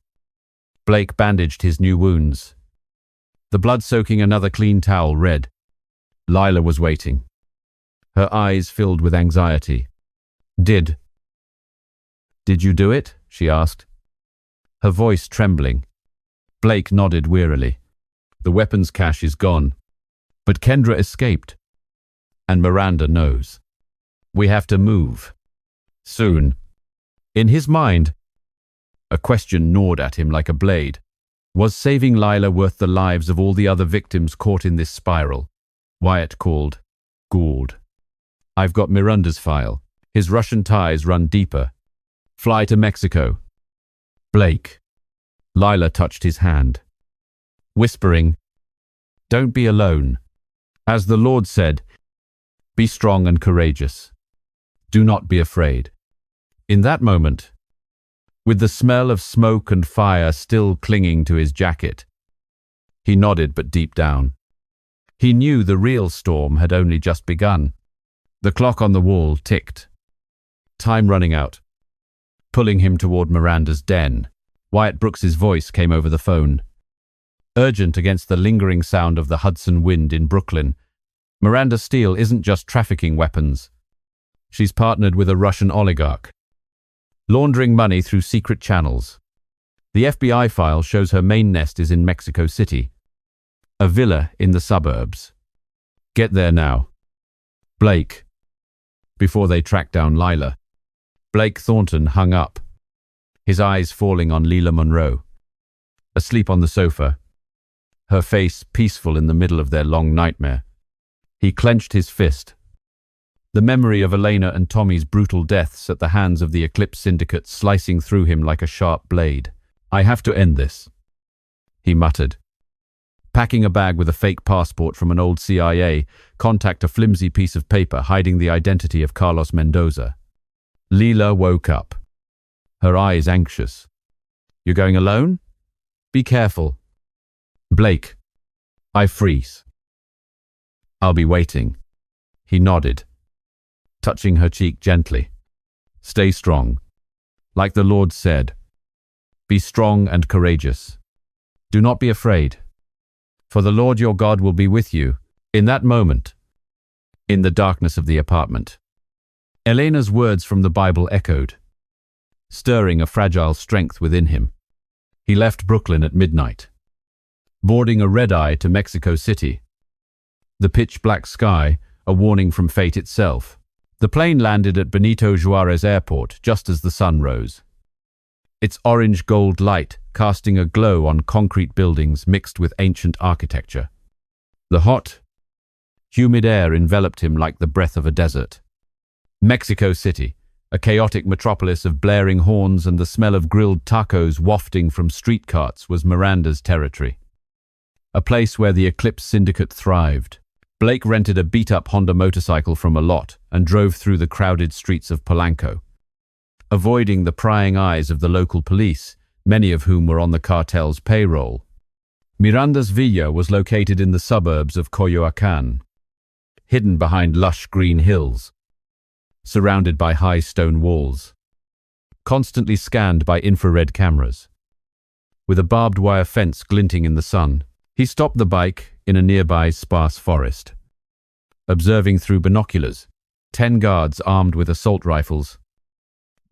Blake bandaged his new wounds, the blood soaking another clean towel red. Lila was waiting, her eyes filled with anxiety. Did you do it? She asked, her voice trembling. Blake nodded wearily. The weapons cache is gone, but Kendra escaped. And Miranda knows. We have to move. Soon. In his mind, a question gnawed at him like a blade. Was saving Lila worth the lives of all the other victims caught in this spiral? Wyatt called. Gould. I've got Miranda's file. His Russian ties run deeper. Fly to Mexico. Blake. Lila touched his hand, whispering, Don't be alone. As the Lord said, be strong and courageous. Do not be afraid. In that moment, with the smell of smoke and fire still clinging to his jacket, he nodded but deep down. He knew the real storm had only just begun. The clock on the wall ticked. Time running out. Pulling him toward Miranda's den, Wyatt Brooks's voice came over the phone. Urgent against the lingering sound of the Hudson wind in Brooklyn, Miranda Steele isn't just trafficking weapons. She's partnered with a Russian oligarch, laundering money through secret channels. The FBI file shows her main nest is in Mexico City, a villa in the suburbs. Get there now. Blake. Before they track down Lila. Blake Thornton hung up, his eyes falling on Leila Monroe, asleep on the sofa, her face peaceful in the middle of their long nightmare. He clenched his fist. The memory of Elena and Tommy's brutal deaths at the hands of the Eclipse Syndicate slicing through him like a sharp blade. I have to end this, he muttered. Packing a bag with a fake passport from an old CIA, contact a flimsy piece of paper hiding the identity of Carlos Mendoza. Leila woke up, her eyes anxious. You're going alone? Be careful. Blake. I freeze. I'll be waiting. He nodded, touching her cheek gently. Stay strong. Like the Lord said, be strong and courageous. Do not be afraid, for the Lord your God will be with you. In that moment, in the darkness of the apartment, Elena's words from the Bible echoed, stirring a fragile strength within him. He left Brooklyn at midnight, boarding a red-eye to Mexico City. The pitch-black sky, a warning from fate itself. The plane landed at Benito Juarez Airport just as the sun rose, its orange-gold light casting a glow on concrete buildings mixed with ancient architecture. The hot, humid air enveloped him like the breath of a desert. Mexico City, a chaotic metropolis of blaring horns and the smell of grilled tacos wafting from street carts, was Miranda's territory. A place where the Eclipse Syndicate thrived. Blake rented a beat-up Honda motorcycle from a lot and drove through the crowded streets of Polanco, avoiding the prying eyes of the local police, many of whom were on the cartel's payroll. Miranda's villa was located in the suburbs of Coyoacán, hidden behind lush green hills, surrounded by high stone walls, constantly scanned by infrared cameras. With a barbed wire fence glinting in the sun, he stopped the bike in a nearby sparse forest. Observing through binoculars, 10 guards armed with assault rifles,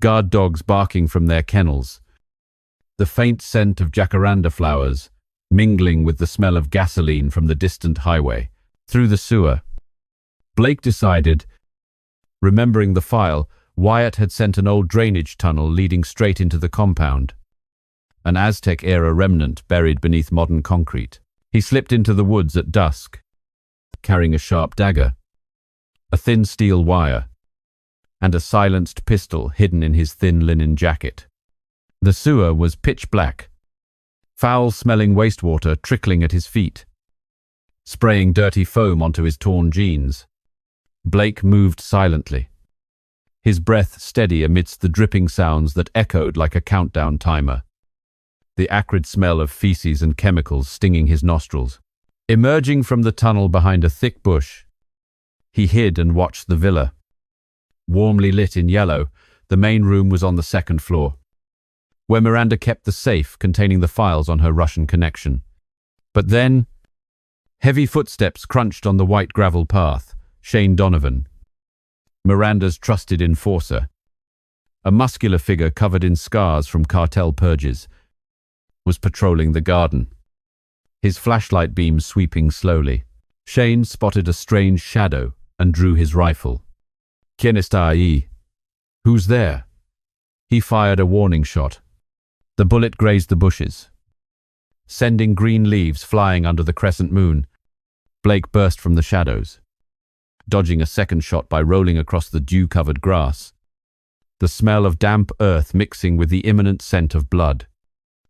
guard dogs barking from their kennels, the faint scent of jacaranda flowers mingling with the smell of gasoline from the distant highway. Through the sewer, Blake decided, remembering the file, Wyatt had sent an old drainage tunnel leading straight into the compound, an Aztec-era remnant buried beneath modern concrete. He slipped into the woods at dusk, carrying a sharp dagger, a thin steel wire, and a silenced pistol hidden in his thin linen jacket. The sewer was pitch black, foul-smelling wastewater trickling at his feet, spraying dirty foam onto his torn jeans. Blake moved silently, his breath steady amidst the dripping sounds that echoed like a countdown timer, the acrid smell of feces and chemicals stinging his nostrils. Emerging from the tunnel behind a thick bush, he hid and watched the villa. Warmly lit in yellow, the main room was on the second floor, where Miranda kept the safe containing the files on her Russian connection. But then, Heavy footsteps crunched on the white gravel path. Shane Donovan, Miranda's trusted enforcer, a muscular figure covered in scars from cartel purges, was patrolling the garden, his flashlight beam sweeping slowly. Shane spotted a strange shadow and drew his rifle. "Quien está ahí?" "Who's there?" He fired a warning shot. The bullet grazed the bushes, sending green leaves flying under the crescent moon. Blake burst from the shadows, dodging a second shot by rolling across the dew-covered grass, the smell of damp earth mixing with the imminent scent of blood.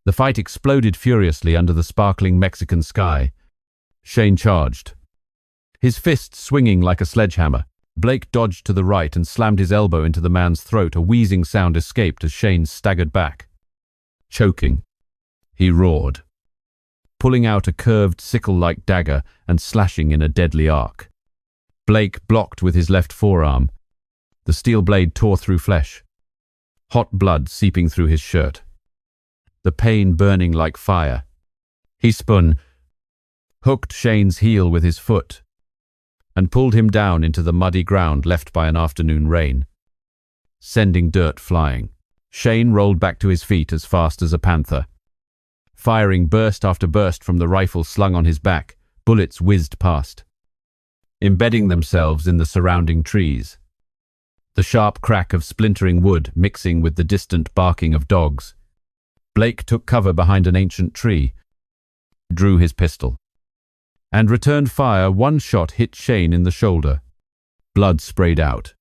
The fight exploded furiously under the sparkling Mexican sky. Shane charged, his fist swinging like a sledgehammer. Blake dodged to the right and slammed his elbow into the man's throat. A wheezing sound escaped as Shane staggered back. Choking, he roared, pulling out a curved sickle-like dagger and slashing in a deadly arc. Blake blocked with his left forearm. The steel blade tore through flesh, hot blood seeping through his shirt, the pain burning like fire. He spun, hooked Shane's heel with his foot, and pulled him down into the muddy ground left by an afternoon rain, sending dirt flying. Shane rolled back to his feet as fast as a panther, firing burst after burst from the rifle slung on his back. Bullets whizzed past, embedding themselves in the surrounding trees, the sharp crack of splintering wood mixing with the distant barking of dogs. Blake took cover behind an ancient tree, drew his pistol, and returned fire. One shot hit Shane in the shoulder. Blood sprayed out,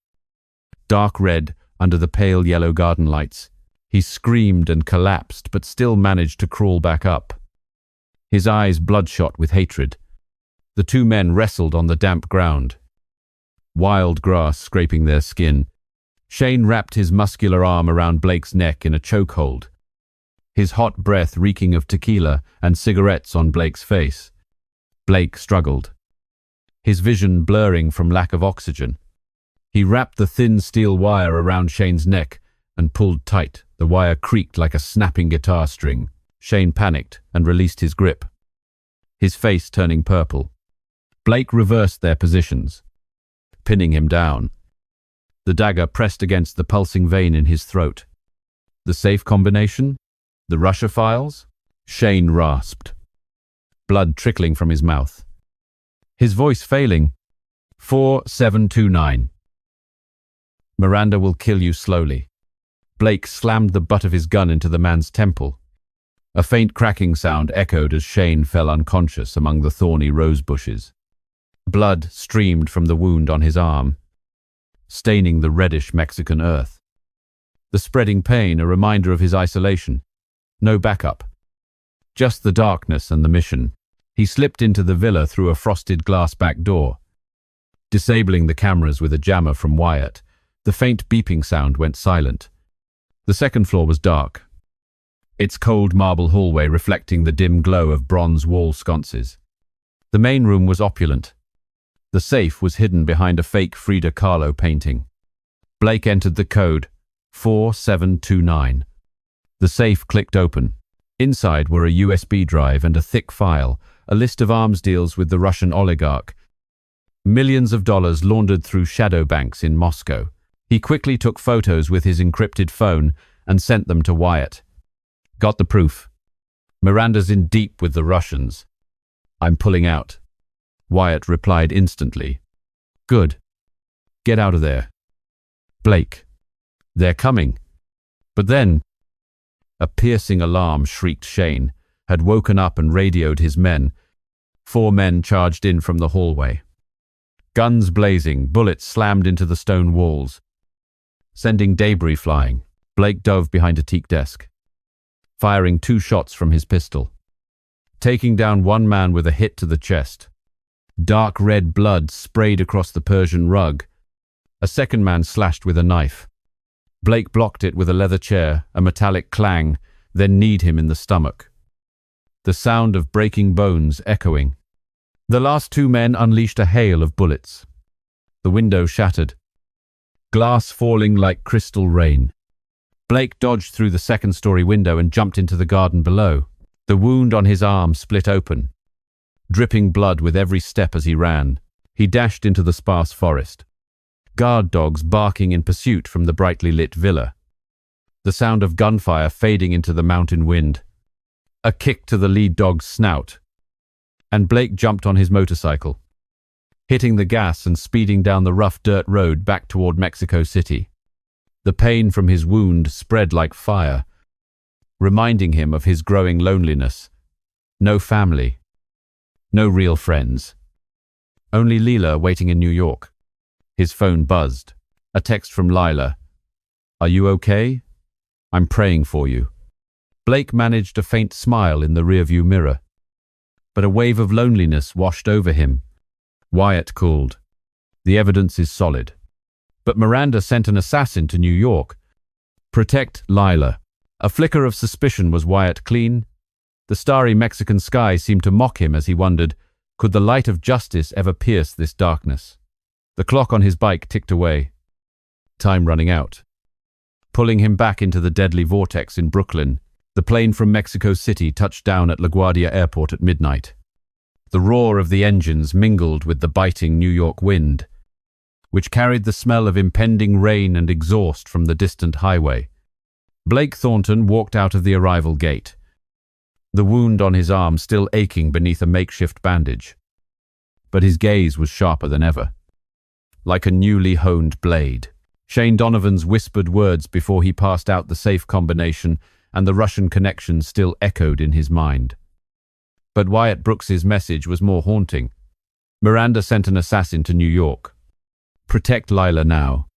dark red under the pale yellow garden lights. He screamed and collapsed, but still managed to crawl back up, his eyes bloodshot with hatred. The two men wrestled on the damp ground, wild grass scraping their skin. Shane wrapped his muscular arm around Blake's neck in a chokehold, his hot breath reeking of tequila and cigarettes on Blake's face. Blake struggled, his vision blurring from lack of oxygen. He wrapped the thin steel wire around Shane's neck and pulled tight. The wire creaked like a snapping guitar string. Shane panicked and released his grip, his face turning purple. Blake reversed their positions, pinning him down. The dagger pressed against the pulsing vein in his throat. The safe combination? The Russia files? Shane rasped, blood trickling from his mouth, his voice failing. 4729. Miranda will kill you slowly. Blake slammed the butt of his gun into the man's temple. A faint cracking sound echoed as Shane fell unconscious among the thorny rose bushes. Blood streamed from the wound on his arm, staining the reddish Mexican earth. The spreading pain a reminder of his isolation. No backup, just the darkness and the mission. He slipped into the villa through a frosted glass back door, disabling the cameras with a jammer from Wyatt. The faint beeping sound went silent. The second floor was dark, its cold marble hallway reflecting the dim glow of bronze wall sconces. The main room was opulent. The safe was hidden behind a fake Frida Kahlo painting. Blake entered the code, 4729. The safe clicked open. Inside were a USB drive and a thick file, a list of arms deals with the Russian oligarch. Millions of dollars laundered through shadow banks in Moscow. He quickly took photos with his encrypted phone and sent them to Wyatt. Got the proof. Miranda's in deep with the Russians. I'm pulling out. Wyatt replied instantly. Good. Get out of there. Blake. They're coming. But then, a piercing alarm, shrieked Shane, had woken up and radioed his men. 4 men charged in from the hallway. Guns blazing, bullets slammed into the stone walls, sending debris flying. Blake dove behind a teak desk, firing 2 shots from his pistol, taking down one man with a hit to the chest. Dark red blood sprayed across the Persian rug. A second man slashed with a knife. Blake blocked it with a leather chair, a metallic clang, then kneed him in the stomach, the sound of breaking bones echoing. The last 2 men unleashed a hail of bullets. The window shattered, glass falling like crystal rain. Blake dodged through the second-story window and jumped into the garden below. The wound on his arm split open, dripping blood with every step as he ran. He dashed into the sparse forest. Guard dogs barking in pursuit from the brightly lit villa. The sound of gunfire fading into the mountain wind. A kick to the lead dog's snout. And Blake jumped on his motorcycle, hitting the gas and speeding down the rough dirt road back toward Mexico City. The pain from his wound spread like fire, reminding him of his growing loneliness. No family. No real friends. Only Lila waiting in New York. His phone buzzed. A text from Lila. "Are you okay? I'm praying for you." Blake managed a faint smile in the rearview mirror, but a wave of loneliness washed over him. Wyatt called. The evidence is solid. But Miranda sent an assassin to New York. Protect Lila. A flicker of suspicion. Was Wyatt clean? The starry Mexican sky seemed to mock him as he wondered, could the light of justice ever pierce this darkness? The clock on his bike ticked away. Time running out. Pulling him back into the deadly vortex in Brooklyn, the plane from Mexico City touched down at LaGuardia Airport at midnight. The roar of the engines mingled with the biting New York wind, which carried the smell of impending rain and exhaust from the distant highway. Blake Thornton walked out of the arrival gate, the wound on his arm still aching beneath a makeshift bandage. But his gaze was sharper than ever, like a newly honed blade. Shane Donovan's whispered words before he passed out the safe combination and the Russian connection still echoed in his mind. But Wyatt Brooks's message was more haunting. Miranda sent an assassin to New York. Protect Lila now.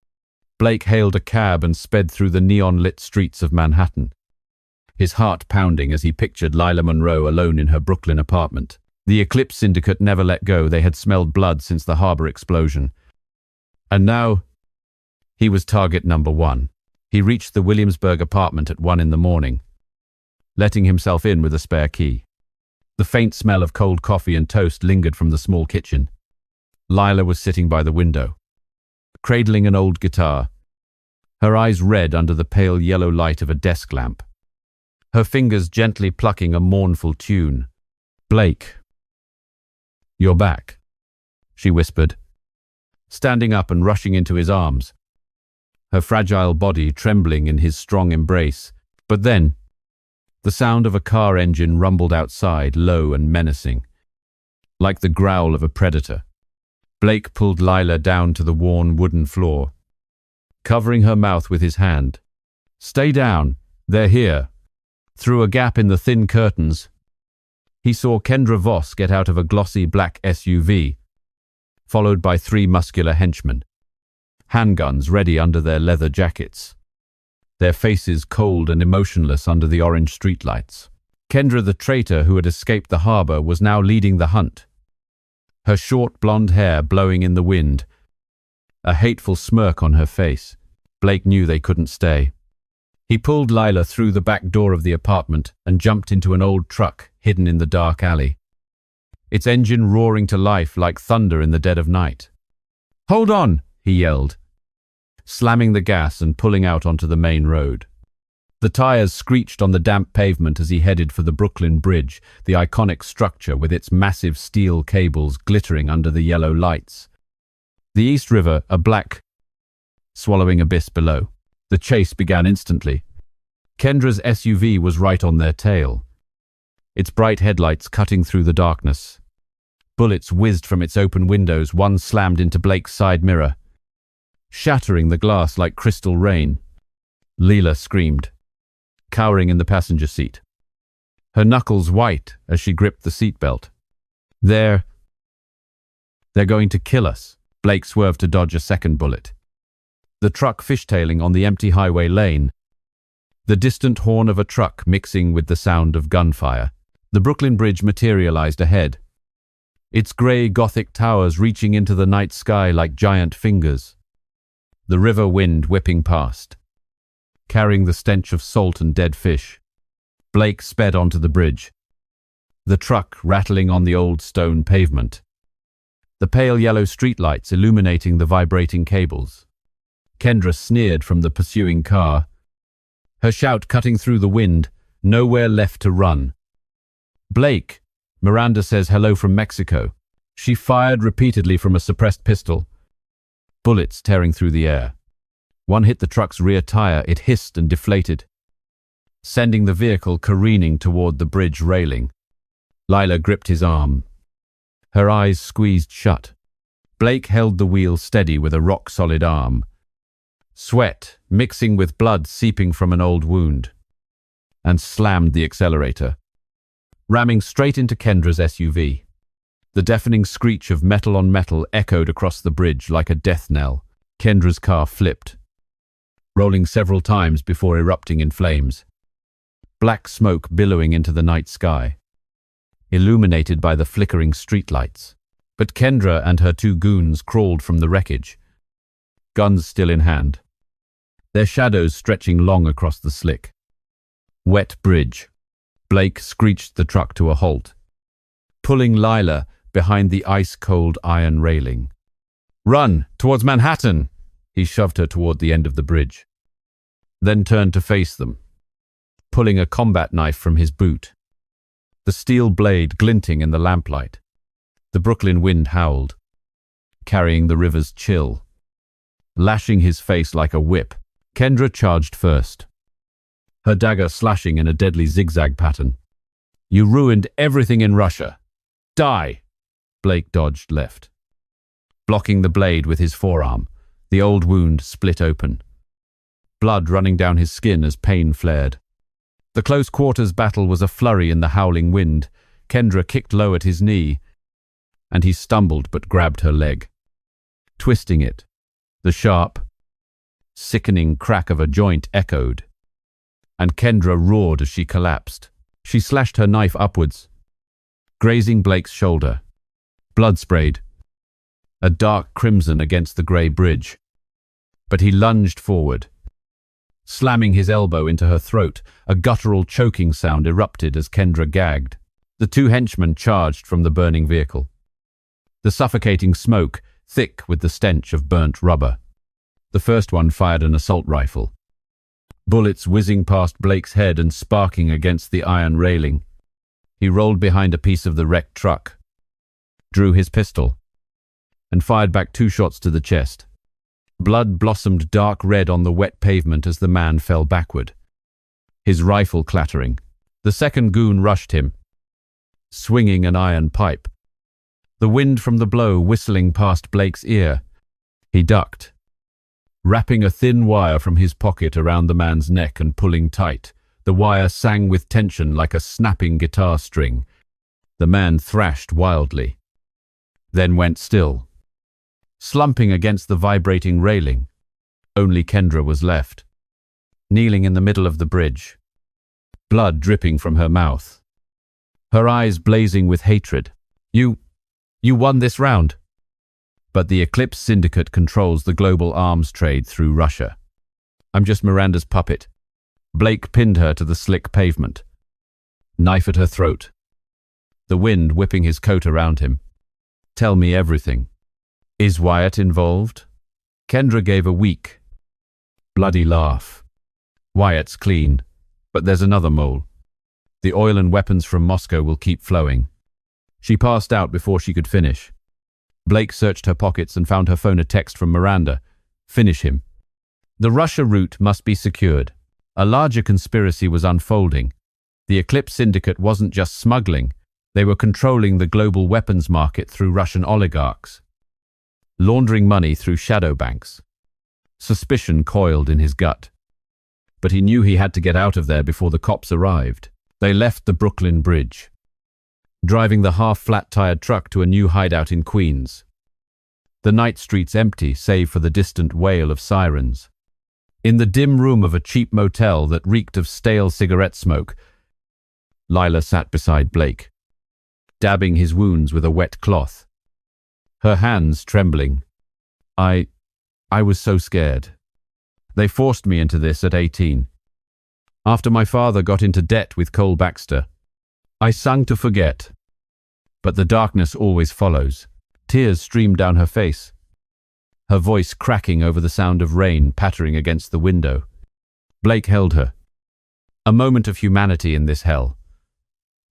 Blake hailed a cab and sped through the neon-lit streets of Manhattan, his heart pounding as he pictured Lila Monroe alone in her Brooklyn apartment. The Eclipse Syndicate never let go. They had smelled blood since the harbor explosion. And now, he was target number one. He reached the Williamsburg apartment at 1 a.m, letting himself in with a spare key. The faint smell of cold coffee and toast lingered from the small kitchen. Lila was sitting by the window, cradling an old guitar, her eyes red under the pale yellow light of a desk lamp, her fingers gently plucking a mournful tune. "Blake, you're back," she whispered, standing up and rushing into his arms, her fragile body trembling in his strong embrace. But then, the sound of a car engine rumbled outside, low and menacing, like the growl of a predator. Blake pulled Lila down to the worn wooden floor, covering her mouth with his hand. "Stay down, they're here." Through a gap in the thin curtains, he saw Kendra Voss get out of a glossy black SUV, followed by 3 muscular henchmen, handguns ready under their leather jackets, their faces cold and emotionless under the orange streetlights. Kendra, the traitor who had escaped the harbor, was now leading the hunt, her short blonde hair blowing in the wind, a hateful smirk on her face. Blake knew they couldn't stay. He pulled Lila through the back door of the apartment and jumped into an old truck hidden in the dark alley, its engine roaring to life like thunder in the dead of night. "Hold on!" he yelled, slamming the gas and pulling out onto the main road. The tires screeched on the damp pavement as he headed for the Brooklyn Bridge, the iconic structure with its massive steel cables glittering under the yellow lights. The East River, a black, swallowing abyss below. The chase began instantly. Kendra's SUV was right on their tail, its bright headlights cutting through the darkness. Bullets whizzed from its open windows. One slammed into Blake's side mirror, shattering the glass like crystal rain. Lila screamed, cowering in the passenger seat, her knuckles white as she gripped the seatbelt. They're going to kill us." Blake swerved to dodge a second bullet, the truck fishtailing on the empty highway lane, the distant horn of a truck mixing with the sound of gunfire. The Brooklyn Bridge materialized ahead, its gray Gothic towers reaching into the night sky like giant fingers. The river wind whipping past, carrying the stench of salt and dead fish. Blake sped onto the bridge, the truck rattling on the old stone pavement, the pale yellow streetlights illuminating the vibrating cables. Kendra sneered from the pursuing car, her shout cutting through the wind, nowhere left to run. "Blake, Miranda says hello from Mexico. She fired repeatedly from a suppressed pistol. Bullets tearing through the air. One hit the truck's rear tire. It hissed and deflated, sending the vehicle careening toward the bridge railing. Lila gripped his arm. Her eyes squeezed shut. Blake held the wheel steady with a rock-solid arm. Sweat, mixing with blood seeping from an old wound, and slammed the accelerator, ramming straight into Kendra's SUV. The deafening screech of metal on metal echoed across the bridge like a death knell. Kendra's car flipped, rolling several times before erupting in flames. Black smoke billowing into the night sky, illuminated by the flickering streetlights. But Kendra and her two goons crawled from the wreckage, guns still in hand, their shadows stretching long across the slick, wet bridge. Blake screeched the truck to a halt, pulling Lila behind the ice-cold iron railing. "Run! Towards Manhattan!" He shoved her toward the end of the bridge, then turned to face them, pulling a combat knife from his boot, the steel blade glinting in the lamplight. The Brooklyn wind howled, carrying the river's chill, lashing his face like a whip. Kendra charged first, her dagger slashing in a deadly zigzag pattern. "You ruined everything in Russia. Die!" Blake dodged left, blocking the blade with his forearm. The old wound split open, blood running down his skin as pain flared. The close quarters battle was a flurry in the howling wind. Kendra kicked low at his knee, and he stumbled but grabbed her leg, twisting it. The sharp, sickening crack of a joint echoed, and Kendra roared as she collapsed. She slashed her knife upwards, grazing Blake's shoulder. Blood sprayed, a dark crimson against the grey bridge. But he lunged forward, slamming his elbow into her throat. A guttural choking sound erupted as Kendra gagged. The two henchmen charged from the burning vehicle, the suffocating smoke thick with the stench of burnt rubber. The first one fired an assault rifle, bullets whizzing past Blake's head and sparking against the iron railing. He rolled behind a piece of the wrecked truck, drew his pistol, and fired back 2 shots to the chest. Blood blossomed dark red on the wet pavement as the man fell backward, his rifle clattering. The second goon rushed him, swinging an iron pipe, the wind from the blow whistling past Blake's ear. He ducked, wrapping a thin wire from his pocket around the man's neck and pulling tight. The wire sang with tension like a snapping guitar string. The man thrashed wildly, then went still, slumping against the vibrating railing. Only Kendra was left, kneeling in the middle of the bridge, blood dripping from her mouth, her eyes blazing with hatred. You won this round. But the Eclipse Syndicate controls the global arms trade through Russia. I'm just Miranda's puppet." Blake pinned her to the slick pavement, knife at her throat, the wind whipping his coat around him. "Tell me everything. Is Wyatt involved?" Kendra gave a weak, bloody laugh. "Wyatt's clean, but there's another mole. The oil and weapons from Moscow will keep flowing." She passed out before she could finish. Blake searched her pockets and found her phone a text from Miranda. "Finish him." The Russia route must be secured. A larger conspiracy was unfolding. The Eclipse Syndicate wasn't just smuggling. They were controlling the global weapons market through Russian oligarchs, laundering money through shadow banks. Suspicion coiled in his gut, but he knew he had to get out of there before the cops arrived. They left the Brooklyn Bridge, driving the half-flat-tired truck to a new hideout in Queens. The night streets empty, save for the distant wail of sirens. In the dim room of a cheap motel that reeked of stale cigarette smoke, Lila sat beside Blake, dabbing his wounds with a wet cloth, her hands trembling. I was so scared. They forced me into this at 18. After my father got into debt with Cole Baxter, I sung to forget. But the darkness always follows. Tears streamed down her face, her voice cracking over the sound of rain pattering against the window. Blake held her. A moment of humanity in this hell.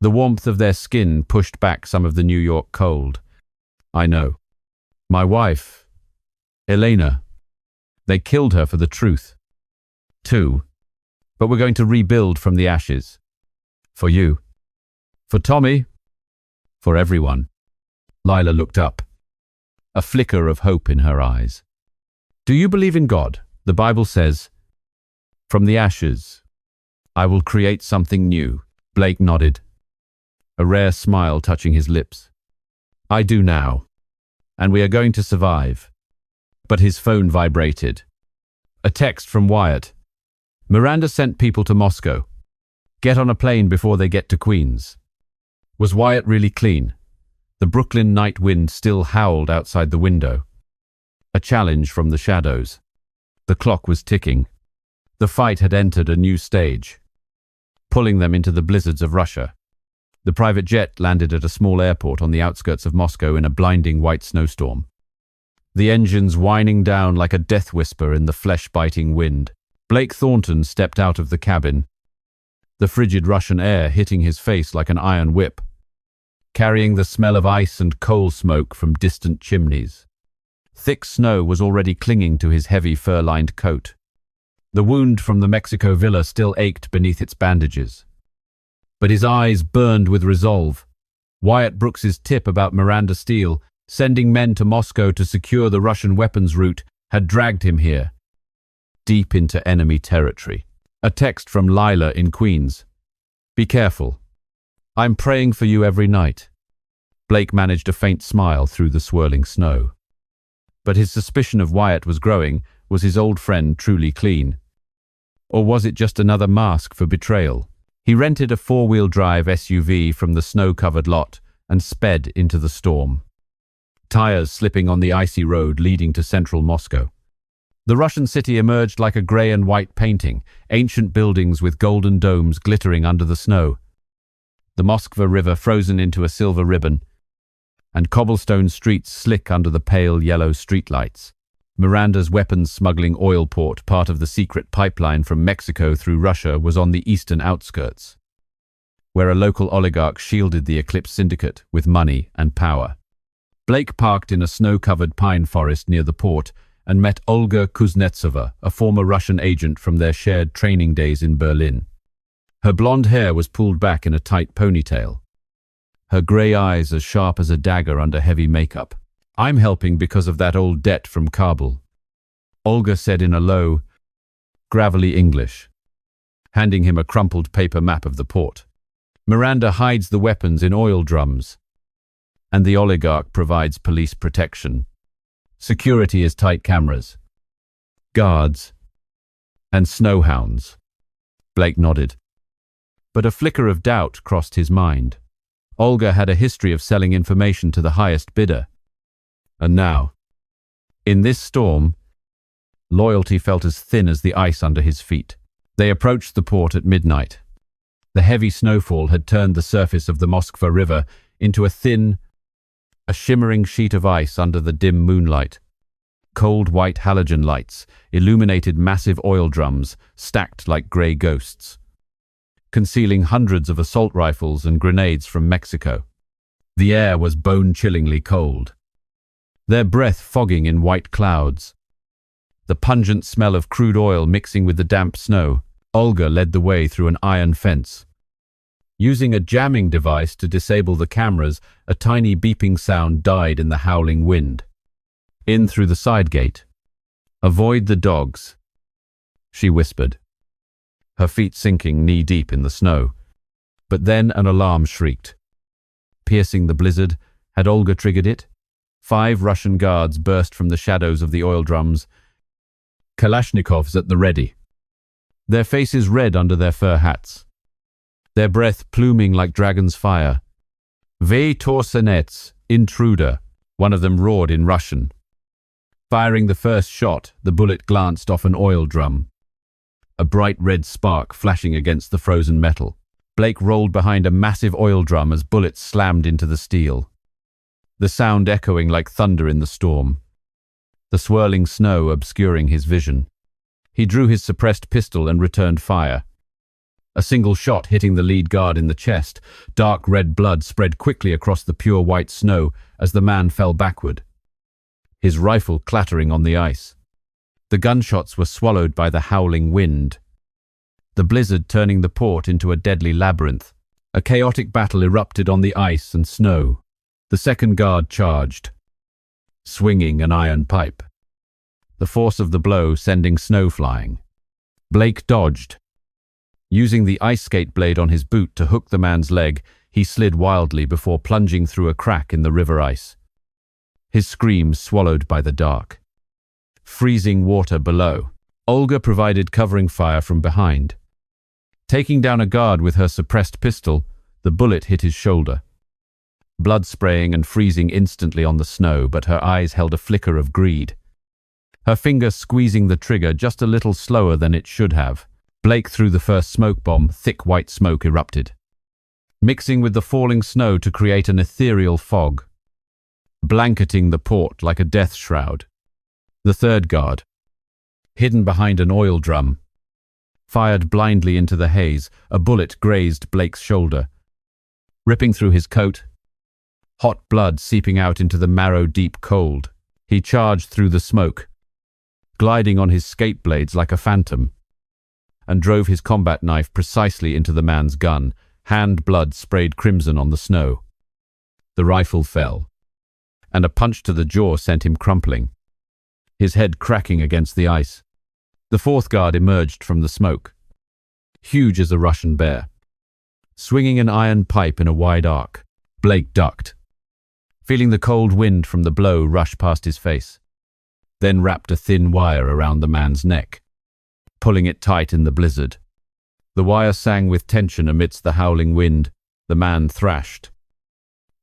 The warmth of their skin pushed back some of the New York cold. I know. My wife, Elena. They killed her for the truth. Too. But we're going to rebuild from the ashes. For you. For Tommy. For everyone. Lila looked up, a flicker of hope in her eyes. Do you believe in God? The Bible says, from the ashes, I will create something new. Blake nodded, a rare smile touching his lips. I do now, and we are going to survive. But his phone vibrated. A text from Wyatt. Miranda sent people to Moscow. Get on a plane before they get to Queens. Was Wyatt really clean? The Brooklyn night wind still howled outside the window. A challenge from the shadows. The clock was ticking. The fight had entered a new stage, pulling them into the blizzards of Russia. The private jet landed at a small airport on the outskirts of Moscow in a blinding white snowstorm. The engines whining down like a death whisper in the flesh-biting wind. Blake Thornton stepped out of the cabin, the frigid Russian air hitting his face like an iron whip, carrying the smell of ice and coal smoke from distant chimneys. Thick snow was already clinging to his heavy fur-lined coat. The wound from the Mexico villa still ached beneath its bandages. But his eyes burned with resolve. Wyatt Brooks's tip about Miranda Steele, sending men to Moscow to secure the Russian weapons route, had dragged him here, deep into enemy territory. A text from Lila in Queens. Be careful. I'm praying for you every night. Blake managed a faint smile through the swirling snow. But his suspicion of Wyatt was growing. Was his old friend truly clean? Or was it just another mask for betrayal? He rented a four-wheel drive SUV from the snow-covered lot and sped into the storm, tires slipping on the icy road leading to central Moscow. The Russian city emerged like a grey and white painting, ancient buildings with golden domes glittering under the snow. The Moskva River frozen into a silver ribbon, and cobblestone streets slick under the pale yellow streetlights. Miranda's weapons-smuggling oil port, part of the secret pipeline from Mexico through Russia, was on the eastern outskirts, where a local oligarch shielded the Eclipse Syndicate with money and power. Blake parked in a snow-covered pine forest near the port and met Olga Kuznetsova, a former Russian agent from their shared training days in Berlin. Her blonde hair was pulled back in a tight ponytail, her grey eyes as sharp as a dagger under heavy makeup. I'm helping because of that old debt from Kabul, Olga said in a low, gravelly English, handing him a crumpled paper map of the port. Miranda hides the weapons in oil drums, and the oligarch provides police protection. Security is tight cameras, guards, and snowhounds. Blake nodded. But a flicker of doubt crossed his mind. Olga had a history of selling information to the highest bidder. And now, in this storm, loyalty felt as thin as the ice under his feet. They approached the port at midnight. The heavy snowfall had turned the surface of the Moskva River into a shimmering sheet of ice under the dim moonlight. Cold white halogen lights illuminated massive oil drums stacked like grey ghosts, concealing hundreds of assault rifles and grenades from Mexico. The air was bone-chillingly cold, their breath fogging in white clouds. The pungent smell of crude oil mixing with the damp snow. Olga led the way through an iron fence. Using a jamming device to disable the cameras, a tiny beeping sound died in the howling wind. In through the side gate. Avoid the dogs, she whispered, her feet sinking knee-deep in the snow. But then an alarm shrieked. Piercing the blizzard, had Olga triggered it? 5 Russian guards burst from the shadows of the oil drums, Kalashnikovs at the ready, their faces red under their fur hats, their breath pluming like dragon's fire. Vey torsenets, intruder, one of them roared in Russian. Firing the first shot, the bullet glanced off an oil drum, a bright red spark flashing against the frozen metal. Blake rolled behind a massive oil drum as bullets slammed into the steel, the sound echoing like thunder in the storm, the swirling snow obscuring his vision. He drew his suppressed pistol and returned fire. A single shot hitting the lead guard in the chest. Dark red blood spread quickly across the pure white snow as the man fell backward, his rifle clattering on the ice. The gunshots were swallowed by the howling wind, the blizzard turning the port into a deadly labyrinth. A chaotic battle erupted on the ice and snow. The second guard charged, swinging an iron pipe, the force of the blow sending snow flying. Blake dodged. Using the ice skate blade on his boot to hook the man's leg, he slid wildly before plunging through a crack in the river ice, his screams swallowed by the dark, freezing water below. Olga provided covering fire from behind. Taking down a guard with her suppressed pistol, the bullet hit his shoulder, blood spraying and freezing instantly on the snow, but her eyes held a flicker of greed, her finger squeezing the trigger just a little slower than it should have. Blake threw the first smoke bomb. Thick white smoke erupted, mixing with the falling snow to create an ethereal fog, blanketing the port like a death shroud. The third guard, hidden behind an oil drum, fired blindly into the haze. A bullet grazed Blake's shoulder, ripping through his coat, hot blood seeping out into the marrow-deep cold. He charged through the smoke, gliding on his skate blades like a phantom, and drove his combat knife precisely into the man's gun. Hand blood sprayed crimson on the snow. The rifle fell, and a punch to the jaw sent him crumpling, his head cracking against the ice. The fourth guard emerged from the smoke, huge as a Russian bear, swinging an iron pipe in a wide arc. Blake ducked, feeling the cold wind from the blow rush past his face, then wrapped a thin wire around the man's neck, pulling it tight in the blizzard. The wire sang with tension amidst the howling wind. The man thrashed,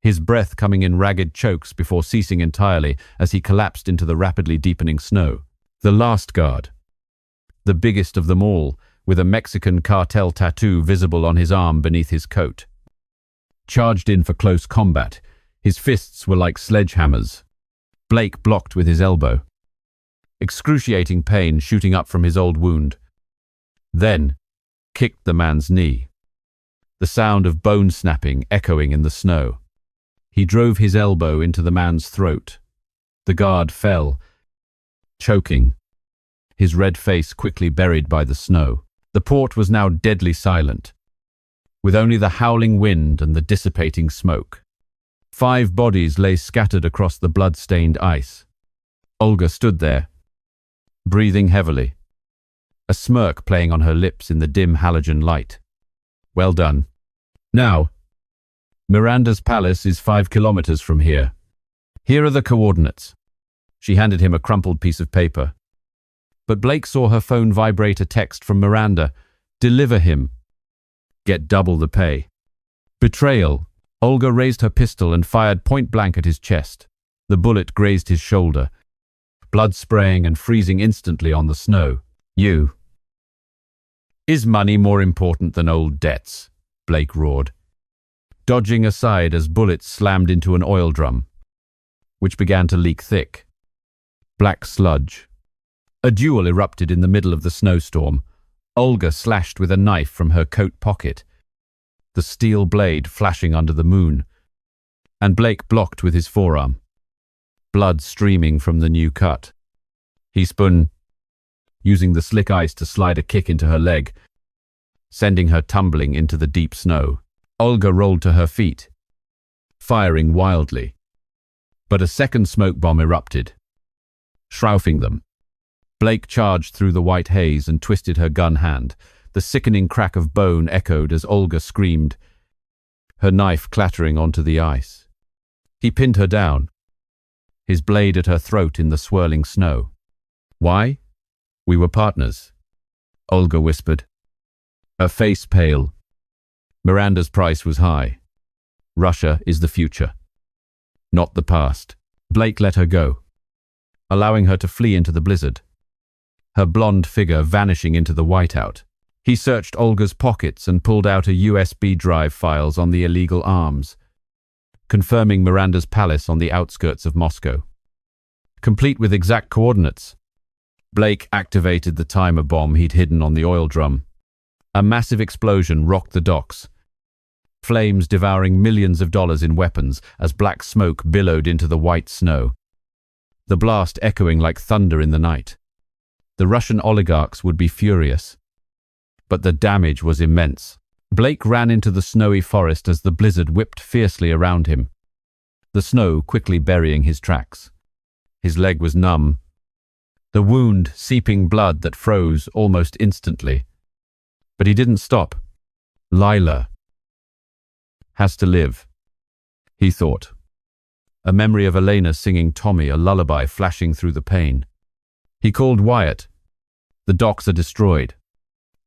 his breath coming in ragged chokes before ceasing entirely as he collapsed into the rapidly deepening snow. The last guard, the biggest of them all, with a Mexican cartel tattoo visible on his arm beneath his coat, charged in for close combat. His fists were like sledgehammers. Blake blocked with his elbow, excruciating pain shooting up from his old wound, then kicked the man's knee, the sound of bone snapping echoing in the snow. He drove his elbow into the man's throat. The guard fell, choking, his red face quickly buried by the snow. The port was now deadly silent, with only the howling wind and the dissipating smoke. 5 bodies lay scattered across the blood-stained ice. Olga stood there, breathing heavily, a smirk playing on her lips in the dim halogen light. Well done. Now, Miranda's palace is 5 kilometers from here. Here are the coordinates. She handed him a crumpled piece of paper. But Blake saw her phone vibrate a text from Miranda. Deliver him. Get double the pay. Betrayal. Olga raised her pistol and fired point blank at his chest. The bullet grazed his shoulder, blood spraying and freezing instantly on the snow. You. Is money more important than old debts? Blake roared, dodging aside as bullets slammed into an oil drum, which began to leak thick, black sludge. A duel erupted in the middle of the snowstorm. Olga slashed with a knife from her coat pocket, the steel blade flashing under the moon, and Blake blocked with his forearm, blood streaming from the new cut. He spun, using the slick ice to slide a kick into her leg, sending her tumbling into the deep snow. Olga rolled to her feet, firing wildly. But a second smoke bomb erupted, shrouding them. Blake charged through the white haze and twisted her gun hand. The sickening crack of bone echoed as Olga screamed, her knife clattering onto the ice. He pinned her down, his blade at her throat in the swirling snow. Why? We were partners, Olga whispered, her face pale. Miranda's price was high. Russia is the future, not the past. Blake let her go, allowing her to flee into the blizzard, her blonde figure vanishing into the whiteout. He searched Olga's pockets and pulled out a USB drive files on the illegal arms, confirming Miranda's palace on the outskirts of Moscow, complete with exact coordinates. Blake activated the timer bomb he'd hidden on the oil drum. A massive explosion rocked the docks, flames devouring millions of dollars in weapons as black smoke billowed into the white snow, the blast echoing like thunder in the night. The Russian oligarchs would be furious, but the damage was immense. Blake ran into the snowy forest as the blizzard whipped fiercely around him, the snow quickly burying his tracks. His leg was numb, the wound seeping blood that froze almost instantly. But he didn't stop. Lila has to live, he thought. A memory of Elena singing Tommy a lullaby flashing through the pain. He called Wyatt. The docks are destroyed.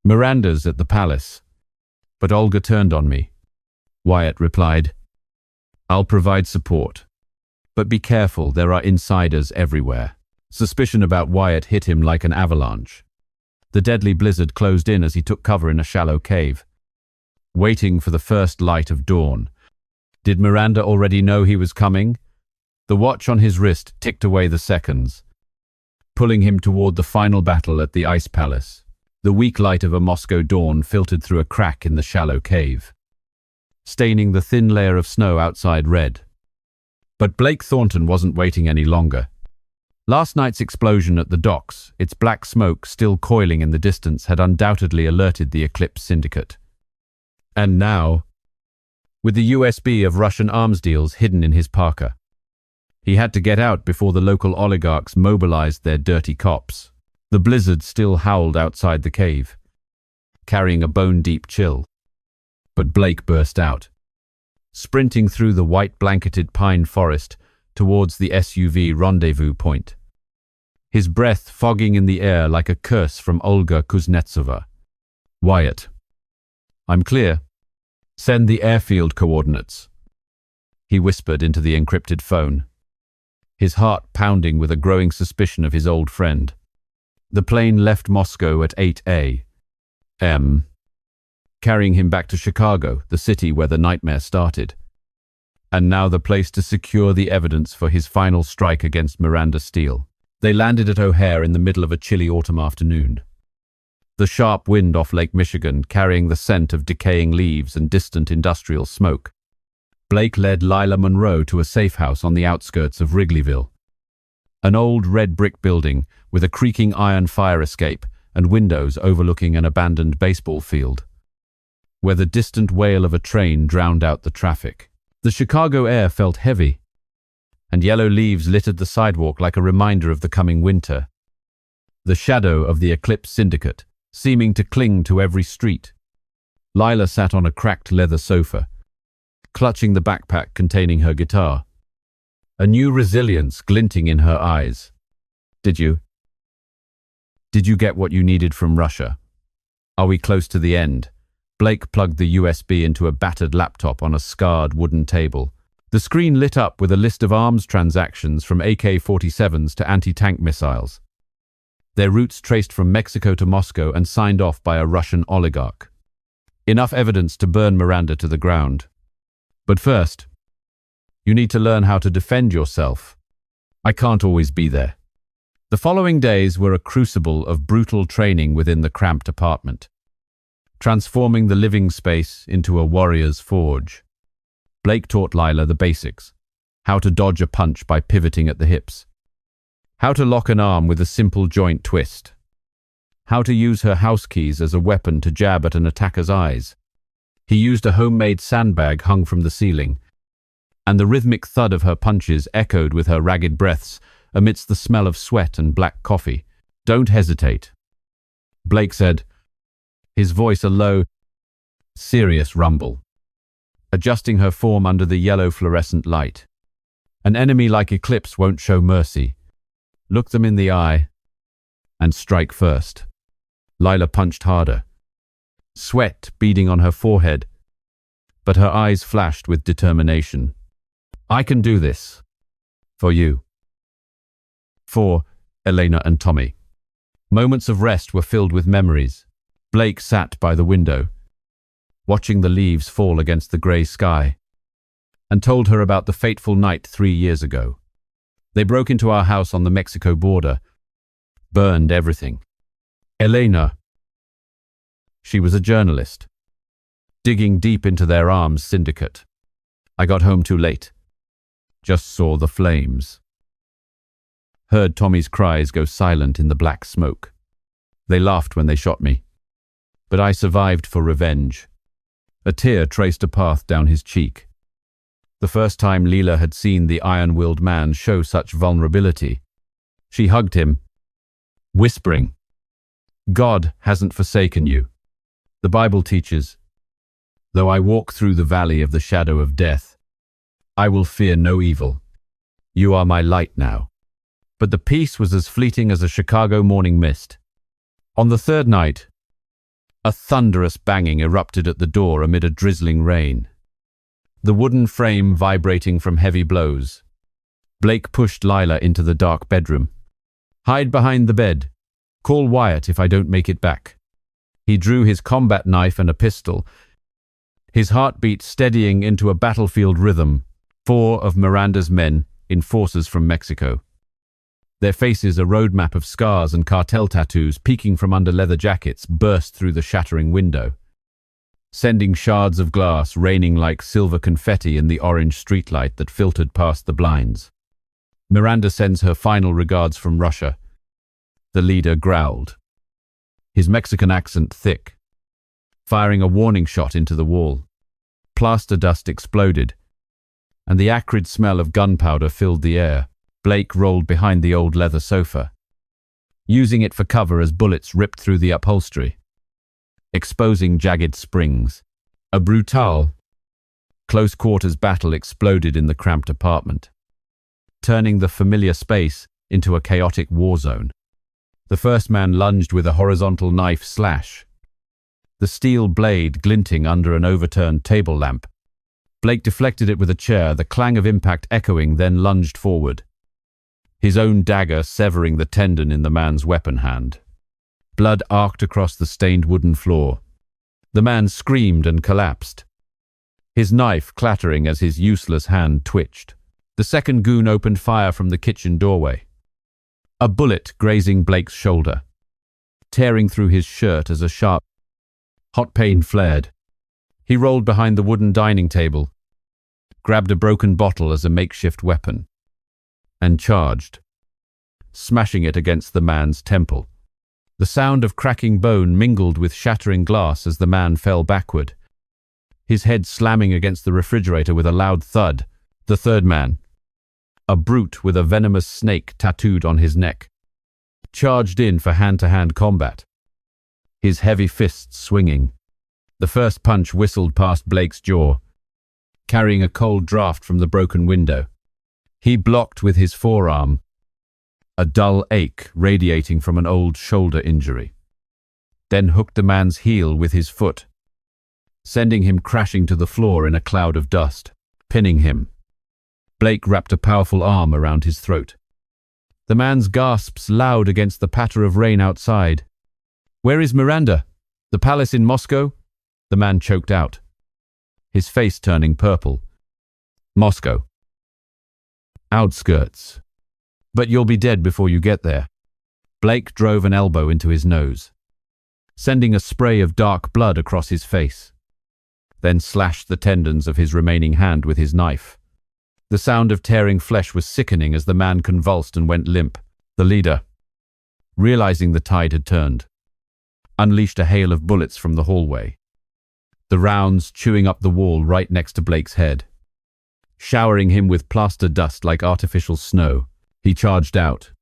Miranda's at the palace. But Olga turned on me. Wyatt replied, I'll provide support. But be careful, there are insiders everywhere. Suspicion about Wyatt hit him like an avalanche. The deadly blizzard closed in as he took cover in a shallow cave, waiting for the first light of dawn. Did Miranda already know he was coming? The watch on his wrist ticked away the seconds, pulling him toward the final battle at the Ice Palace. The weak light of a Moscow dawn filtered through a crack in the shallow cave, staining the thin layer of snow outside red. But Blake Thornton wasn't waiting any longer. Last night's explosion at the docks, its black smoke still coiling in the distance, had undoubtedly alerted the Eclipse Syndicate. And now, with the USB of Russian arms deals hidden in his parka, he had to get out before the local oligarchs mobilized their dirty cops. The blizzard still howled outside the cave, carrying a bone-deep chill. But Blake burst out, sprinting through the white-blanketed pine forest towards the SUV rendezvous point, his breath fogging in the air like a curse from Olga Kuznetsova. Wyatt, I'm clear. Send the airfield coordinates, he whispered into the encrypted phone, his heart pounding with a growing suspicion of his old friend. The plane left Moscow at 8 a.m., carrying him back to Chicago, the city where the nightmare started. And now the place to secure the evidence for his final strike against Miranda Steele. They landed at O'Hare in the middle of a chilly autumn afternoon. The sharp wind off Lake Michigan carrying the scent of decaying leaves and distant industrial smoke. Blake led Lila Monroe to a safe house on the outskirts of Wrigleyville. An old red brick building with a creaking iron fire escape and windows overlooking an abandoned baseball field, where the distant wail of a train drowned out the traffic. The Chicago air felt heavy, and yellow leaves littered the sidewalk like a reminder of the coming winter. The shadow of the Eclipse Syndicate, seeming to cling to every street. Lila sat on a cracked leather sofa, clutching the backpack containing her guitar, a new resilience glinting in her eyes. Did you get what you needed from Russia? Are we close to the end? Blake plugged the USB into a battered laptop on a scarred wooden table. The screen lit up with a list of arms transactions from AK-47s to anti-tank missiles, their routes traced from Mexico to Moscow and signed off by a Russian oligarch. Enough evidence to burn Miranda to the ground. But first, you need to learn how to defend yourself. I can't always be there. The following days were a crucible of brutal training within the cramped apartment, transforming the living space into a warrior's forge. Blake taught Lila the basics: how to dodge a punch by pivoting at the hips, how to lock an arm with a simple joint twist, how to use her house keys as a weapon to jab at an attacker's eyes. He used a homemade sandbag hung from the ceiling, and the rhythmic thud of her punches echoed with her ragged breaths amidst the smell of sweat and black coffee. Don't hesitate, Blake said, his voice a low, serious rumble, adjusting her form under the yellow fluorescent light. An enemy like Eclipse won't show mercy. Look them in the eye and strike first. Lila punched harder, sweat beading on her forehead, but her eyes flashed with determination. I can do this. For you. For Elena and Tommy. Moments of rest were filled with memories. Blake sat by the window, watching the leaves fall against the grey sky, and told her about the fateful night 3 years ago. They broke into our house on the Mexico border, burned everything. Elena She was a journalist, digging deep into their arms syndicate. I got home too late. Just saw the flames. Heard Tommy's cries go silent in the black smoke. They laughed when they shot me. But I survived for revenge. A tear traced a path down his cheek. The first time Leela had seen the iron-willed man show such vulnerability. She hugged him, whispering, "God hasn't forsaken you. The Bible teaches, though I walk through the valley of the shadow of death, I will fear no evil. You are my light now." But the peace was as fleeting as a Chicago morning mist. On the third night, a thunderous banging erupted at the door amid a drizzling rain, the wooden frame vibrating from heavy blows. Blake pushed Lila into the dark bedroom. "Hide behind the bed. Call Wyatt if I don't make it back." He drew his combat knife and a pistol, his heartbeat steadying into a battlefield rhythm. 4 of Miranda's men, enforcers from Mexico. Their faces a roadmap of scars and cartel tattoos peeking from under leather jackets burst through the shattering window, sending shards of glass raining like silver confetti in the orange streetlight that filtered past the blinds. "Miranda sends her final regards from Russia," the leader growled, his Mexican accent thick, firing a warning shot into the wall. Plaster dust exploded, and the acrid smell of gunpowder filled the air. Blake rolled behind the old leather sofa, using it for cover as bullets ripped through the upholstery, exposing jagged springs. A brutal, close-quarters battle exploded in the cramped apartment, turning the familiar space into a chaotic war zone. The first man lunged with a horizontal knife slash, the steel blade glinting under an overturned table lamp. Blake deflected it with a chair, the clang of impact echoing, then lunged forward, his own dagger severing the tendon in the man's weapon hand. Blood arced across the stained wooden floor. The man screamed and collapsed, his knife clattering as his useless hand twitched. The second goon opened fire from the kitchen doorway, a bullet grazing Blake's shoulder, tearing through his shirt as a sharp, hot pain flared. He rolled behind the wooden dining table, grabbed a broken bottle as a makeshift weapon, and charged, smashing it against the man's temple. The sound of cracking bone mingled with shattering glass as the man fell backward, his head slamming against the refrigerator with a loud thud. The third man, a brute with a venomous snake tattooed on his neck, charged in for hand-to-hand combat, his heavy fists swinging. The first punch whistled past Blake's jaw, carrying a cold draft from the broken window. He blocked with his forearm, a dull ache radiating from an old shoulder injury, then hooked the man's heel with his foot, sending him crashing to the floor in a cloud of dust, pinning him. Blake wrapped a powerful arm around his throat, the man's gasps loud against the patter of rain outside. "Where is Miranda? The palace in Moscow?" The man choked out, his face turning purple. "Moscow. Outskirts. But you'll be dead before you get there." Blake drove an elbow into his nose, sending a spray of dark blood across his face, then slashed the tendons of his remaining hand with his knife. The sound of tearing flesh was sickening as the man convulsed and went limp. The leader, realizing the tide had turned, unleashed a hail of bullets from the hallway, the rounds chewing up the wall right next to Blake's head, showering him with plaster dust like artificial snow. He charged out,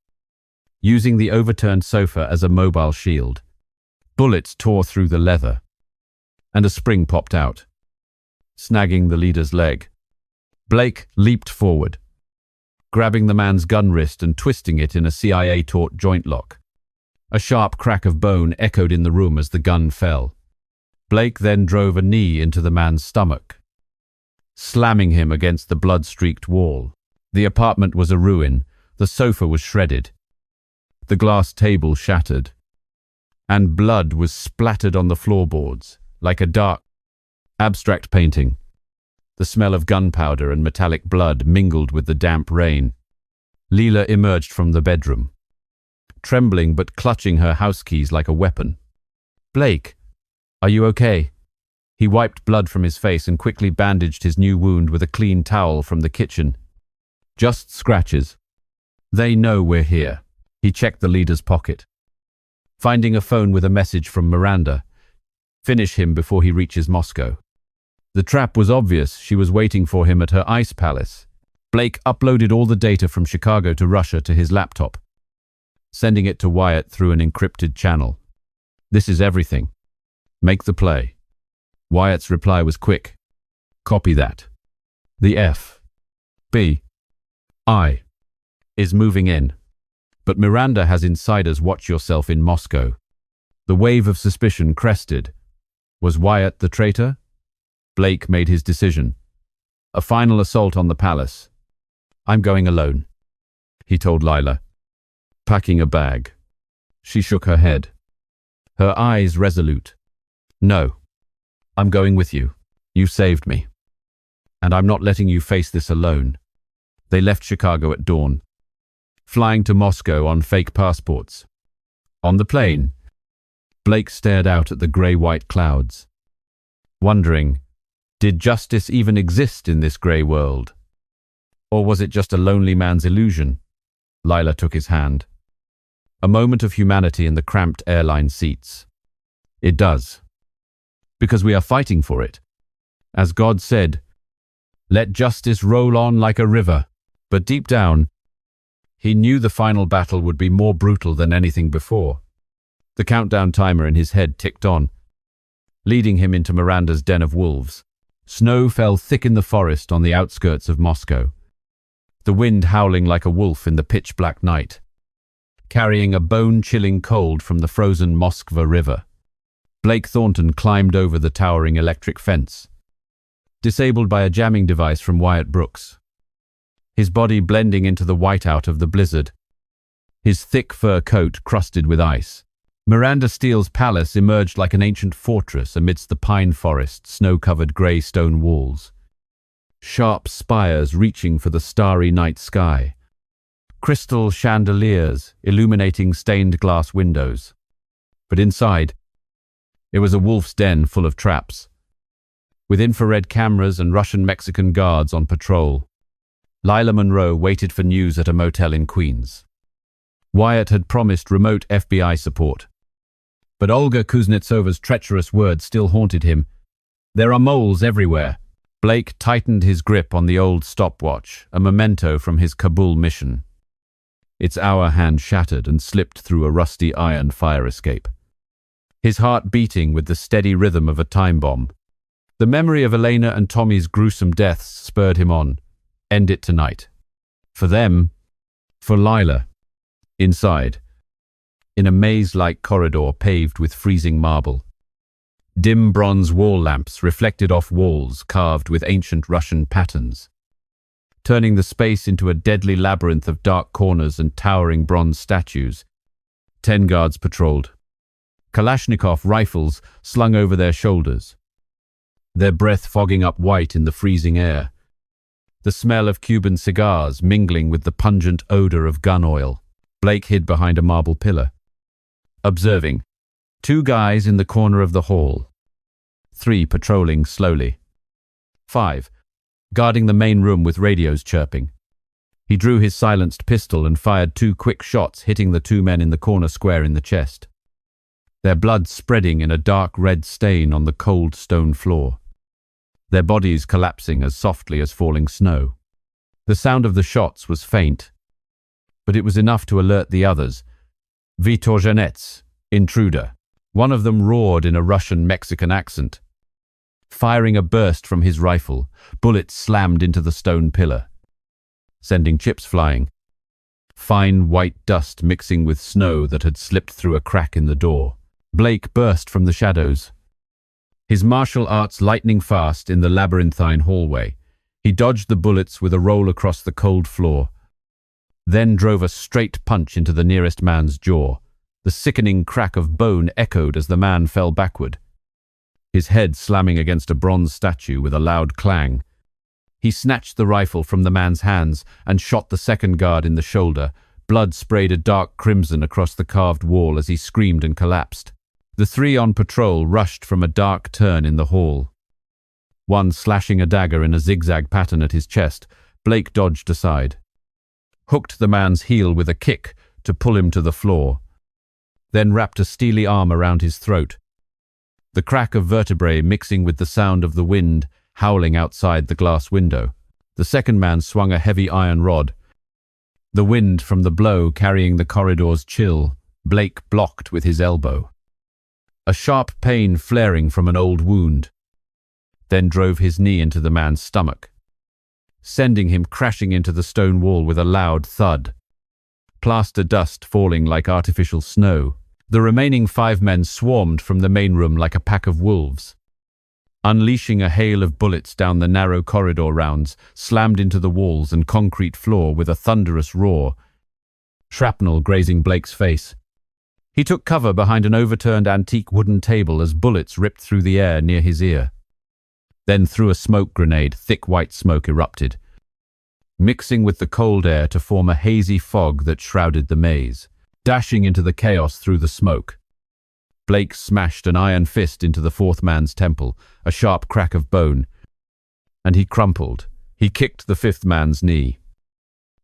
using the overturned sofa as a mobile shield. Bullets tore through the leather, and a spring popped out, snagging the leader's leg. Blake leaped forward, grabbing the man's gun wrist and twisting it in a CIA-taught joint lock. A sharp crack of bone echoed in the room as the gun fell. Blake then drove a knee into the man's stomach, slamming him against the blood-streaked wall. The apartment was a ruin. The sofa was shredded, the glass table shattered, and blood was splattered on the floorboards like a dark, abstract painting. The smell of gunpowder and metallic blood mingled with the damp rain. Leela emerged from the bedroom, trembling but clutching her house keys like a weapon. "Blake, Are you okay? He wiped blood from his face and quickly bandaged his new wound with a clean towel from the kitchen. Just scratches. They know we're here. He checked the leader's pocket. Finding a phone with a message from Miranda. Finish him before he reaches Moscow. The trap was obvious. She was waiting for him at her ice palace. Blake uploaded all the data from Chicago to Russia to his laptop, sending it to Wyatt through an encrypted channel. This is everything. Make the play. Wyatt's reply was quick. Copy that. The FBI is moving in. But Miranda has insiders. Watch yourself in Moscow. The wave of suspicion crested. Was Wyatt the traitor? Blake made his decision. A final assault on the palace. I'm going alone, he told Lila, packing a bag. She shook her head, her eyes resolute. No, I'm going with you. You saved me. And I'm not letting you face this alone. They left Chicago at dawn, flying to Moscow on fake passports. On the plane, Blake stared out at the grey-white clouds, wondering, did justice even exist in this grey world? Or was it just a lonely man's illusion? Lila took his hand. A moment of humanity in the cramped airline seats. It does. Because we are fighting for it. As God said, let justice roll on like a river. But deep down, he knew the final battle would be more brutal than anything before. The countdown timer in his head ticked on, leading him into Miranda's den of wolves. Snow fell thick in the forest on the outskirts of Moscow, the wind howling like a wolf in the pitch-black night, carrying a bone-chilling cold from the frozen Moskva River. Blake Thornton climbed over the towering electric fence, disabled by a jamming device from Wyatt Brooks, his body blending into the whiteout of the blizzard, his thick fur coat crusted with ice. Miranda Steele's palace emerged like an ancient fortress amidst the pine forest, snow-covered grey stone walls, sharp spires reaching for the starry night sky, crystal chandeliers illuminating stained glass windows. But inside, it was a wolf's den full of traps, with infrared cameras and Russian-Mexican guards on patrol. Lila Monroe waited for news at a motel in Queens. Wyatt had promised remote FBI support, but Olga Kuznetsova's treacherous words still haunted him. There are moles everywhere. Blake tightened his grip on the old stopwatch, a memento from his Kabul mission. Its hour hand shattered and slipped through a rusty iron fire escape, his heart beating with the steady rhythm of a time bomb. The memory of Elena and Tommy's gruesome deaths spurred him on. End it tonight. For them, for Lila. Inside, in a maze-like corridor paved with freezing marble, dim bronze wall lamps reflected off walls carved with ancient Russian patterns, turning the space into a deadly labyrinth of dark corners and towering bronze statues. 10 guards patrolled, Kalashnikov rifles slung over their shoulders, their breath fogging up white in the freezing air, the smell of Cuban cigars mingling with the pungent odor of gun oil. Blake hid behind a marble pillar, observing 2 guys in the corner of the hall, 3 patrolling slowly, 5 guarding the main room with radios chirping. He drew his silenced pistol and fired 2 quick shots, hitting the 2 men in the corner square in the chest, their blood spreading in a dark red stain on the cold stone floor, their bodies collapsing as softly as falling snow. The sound of the shots was faint, but it was enough to alert the others. Vitor Janets, intruder. One of them roared in a Russian-Mexican accent. Firing a burst from his rifle, bullets slammed into the stone pillar, sending chips flying, fine white dust mixing with snow that had slipped through a crack in the door. Blake burst from the shadows, his martial arts lightning fast in the labyrinthine hallway. He dodged the bullets with a roll across the cold floor, then drove a straight punch into the nearest man's jaw. The sickening crack of bone echoed as the man fell backward, his head slamming against a bronze statue with a loud clang. He snatched the rifle from the man's hands and shot the second guard in the shoulder. Blood sprayed a dark crimson across the carved wall as he screamed and collapsed. The three on patrol rushed from a dark turn in the hall. One slashing a dagger in a zigzag pattern at his chest, Blake dodged aside, hooked the man's heel with a kick to pull him to the floor, then wrapped a steely arm around his throat. The crack of vertebrae mixing with the sound of the wind howling outside the glass window. The second man swung a heavy iron rod. The wind from the blow carrying the corridor's chill, Blake blocked with his elbow. A sharp pain flaring from an old wound, then drove his knee into the man's stomach, sending him crashing into the stone wall with a loud thud. Plaster dust falling like artificial snow. The remaining 5 men swarmed from the main room like a pack of wolves, unleashing a hail of bullets down the narrow corridor rounds, slammed into the walls and concrete floor with a thunderous roar, shrapnel grazing Blake's face. He took cover behind an overturned antique wooden table as bullets ripped through the air near his ear. Then through a smoke grenade, thick white smoke erupted, mixing with the cold air to form a hazy fog that shrouded the maze. Dashing into the chaos through the smoke, Blake smashed an iron fist into the fourth man's temple, a sharp crack of bone, and he crumpled. He kicked the fifth man's knee.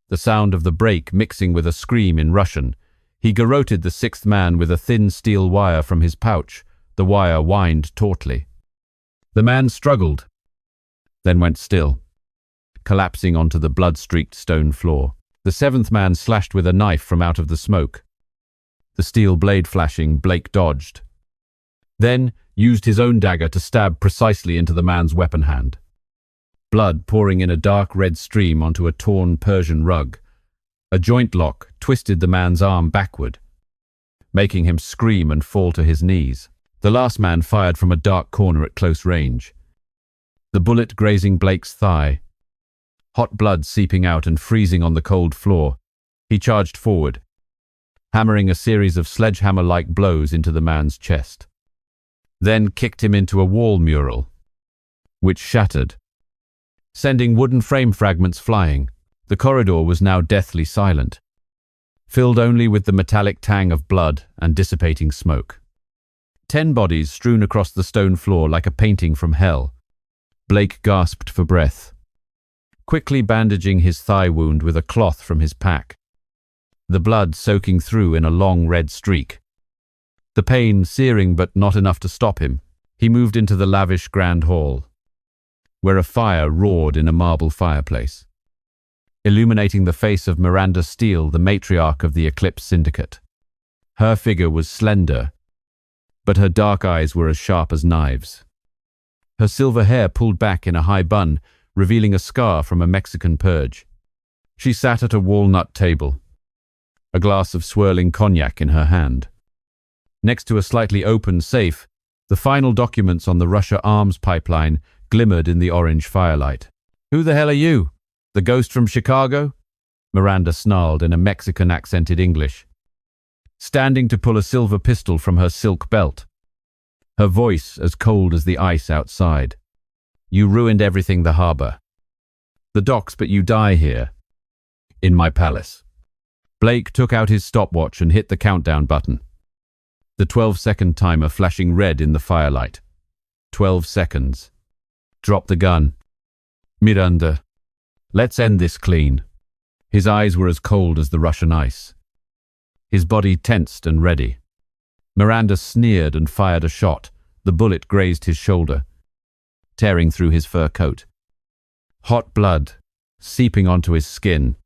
The sound of the break mixing with a scream in Russian, he garroted the sixth man with a thin steel wire from his pouch. The wire whined tautly. The man struggled, then went still, collapsing onto the blood-streaked stone floor. The seventh man slashed with a knife from out of the smoke. The steel blade flashing, Blake dodged, then used his own dagger to stab precisely into the man's weapon hand. Blood pouring in a dark red stream onto a torn Persian rug. A joint lock twisted the man's arm backward, making him scream and fall to his knees. The last man fired from a dark corner at close range. The bullet grazing Blake's thigh, hot blood seeping out and freezing on the cold floor. He charged forward, hammering a series of sledgehammer-like blows into the man's chest. Then kicked him into a wall mural, which shattered, sending wooden frame fragments flying. The corridor was now deathly silent, filled only with the metallic tang of blood and dissipating smoke. 10 bodies strewn across the stone floor like a painting from hell. Blake gasped for breath, quickly bandaging his thigh wound with a cloth from his pack, the blood soaking through in a long red streak. The pain searing but not enough to stop him. He moved into the lavish grand hall, where a fire roared in a marble fireplace, illuminating the face of Miranda Steele, the matriarch of the Eclipse Syndicate. Her figure was slender, but her dark eyes were as sharp as knives. Her silver hair pulled back in a high bun, revealing a scar from a Mexican purge. She sat at a walnut table, a glass of swirling cognac in her hand. Next to a slightly open safe, the final documents on the Russia arms pipeline glimmered in the orange firelight. "Who the hell are you? The ghost from Chicago?" Miranda snarled in a Mexican-accented English, standing to pull a silver pistol from her silk belt, her voice as cold as the ice outside. "You ruined everything, the harbor, the docks, but you die here, in my palace." Blake took out his stopwatch and hit the countdown button, the 12-second timer flashing red in the firelight. 12 seconds. "Drop the gun. Miranda, let's end this clean." His eyes were as cold as the Russian ice, his body tensed and ready. Miranda sneered and fired a shot. The bullet grazed his shoulder, tearing through his fur coat. Hot blood seeping onto his skin.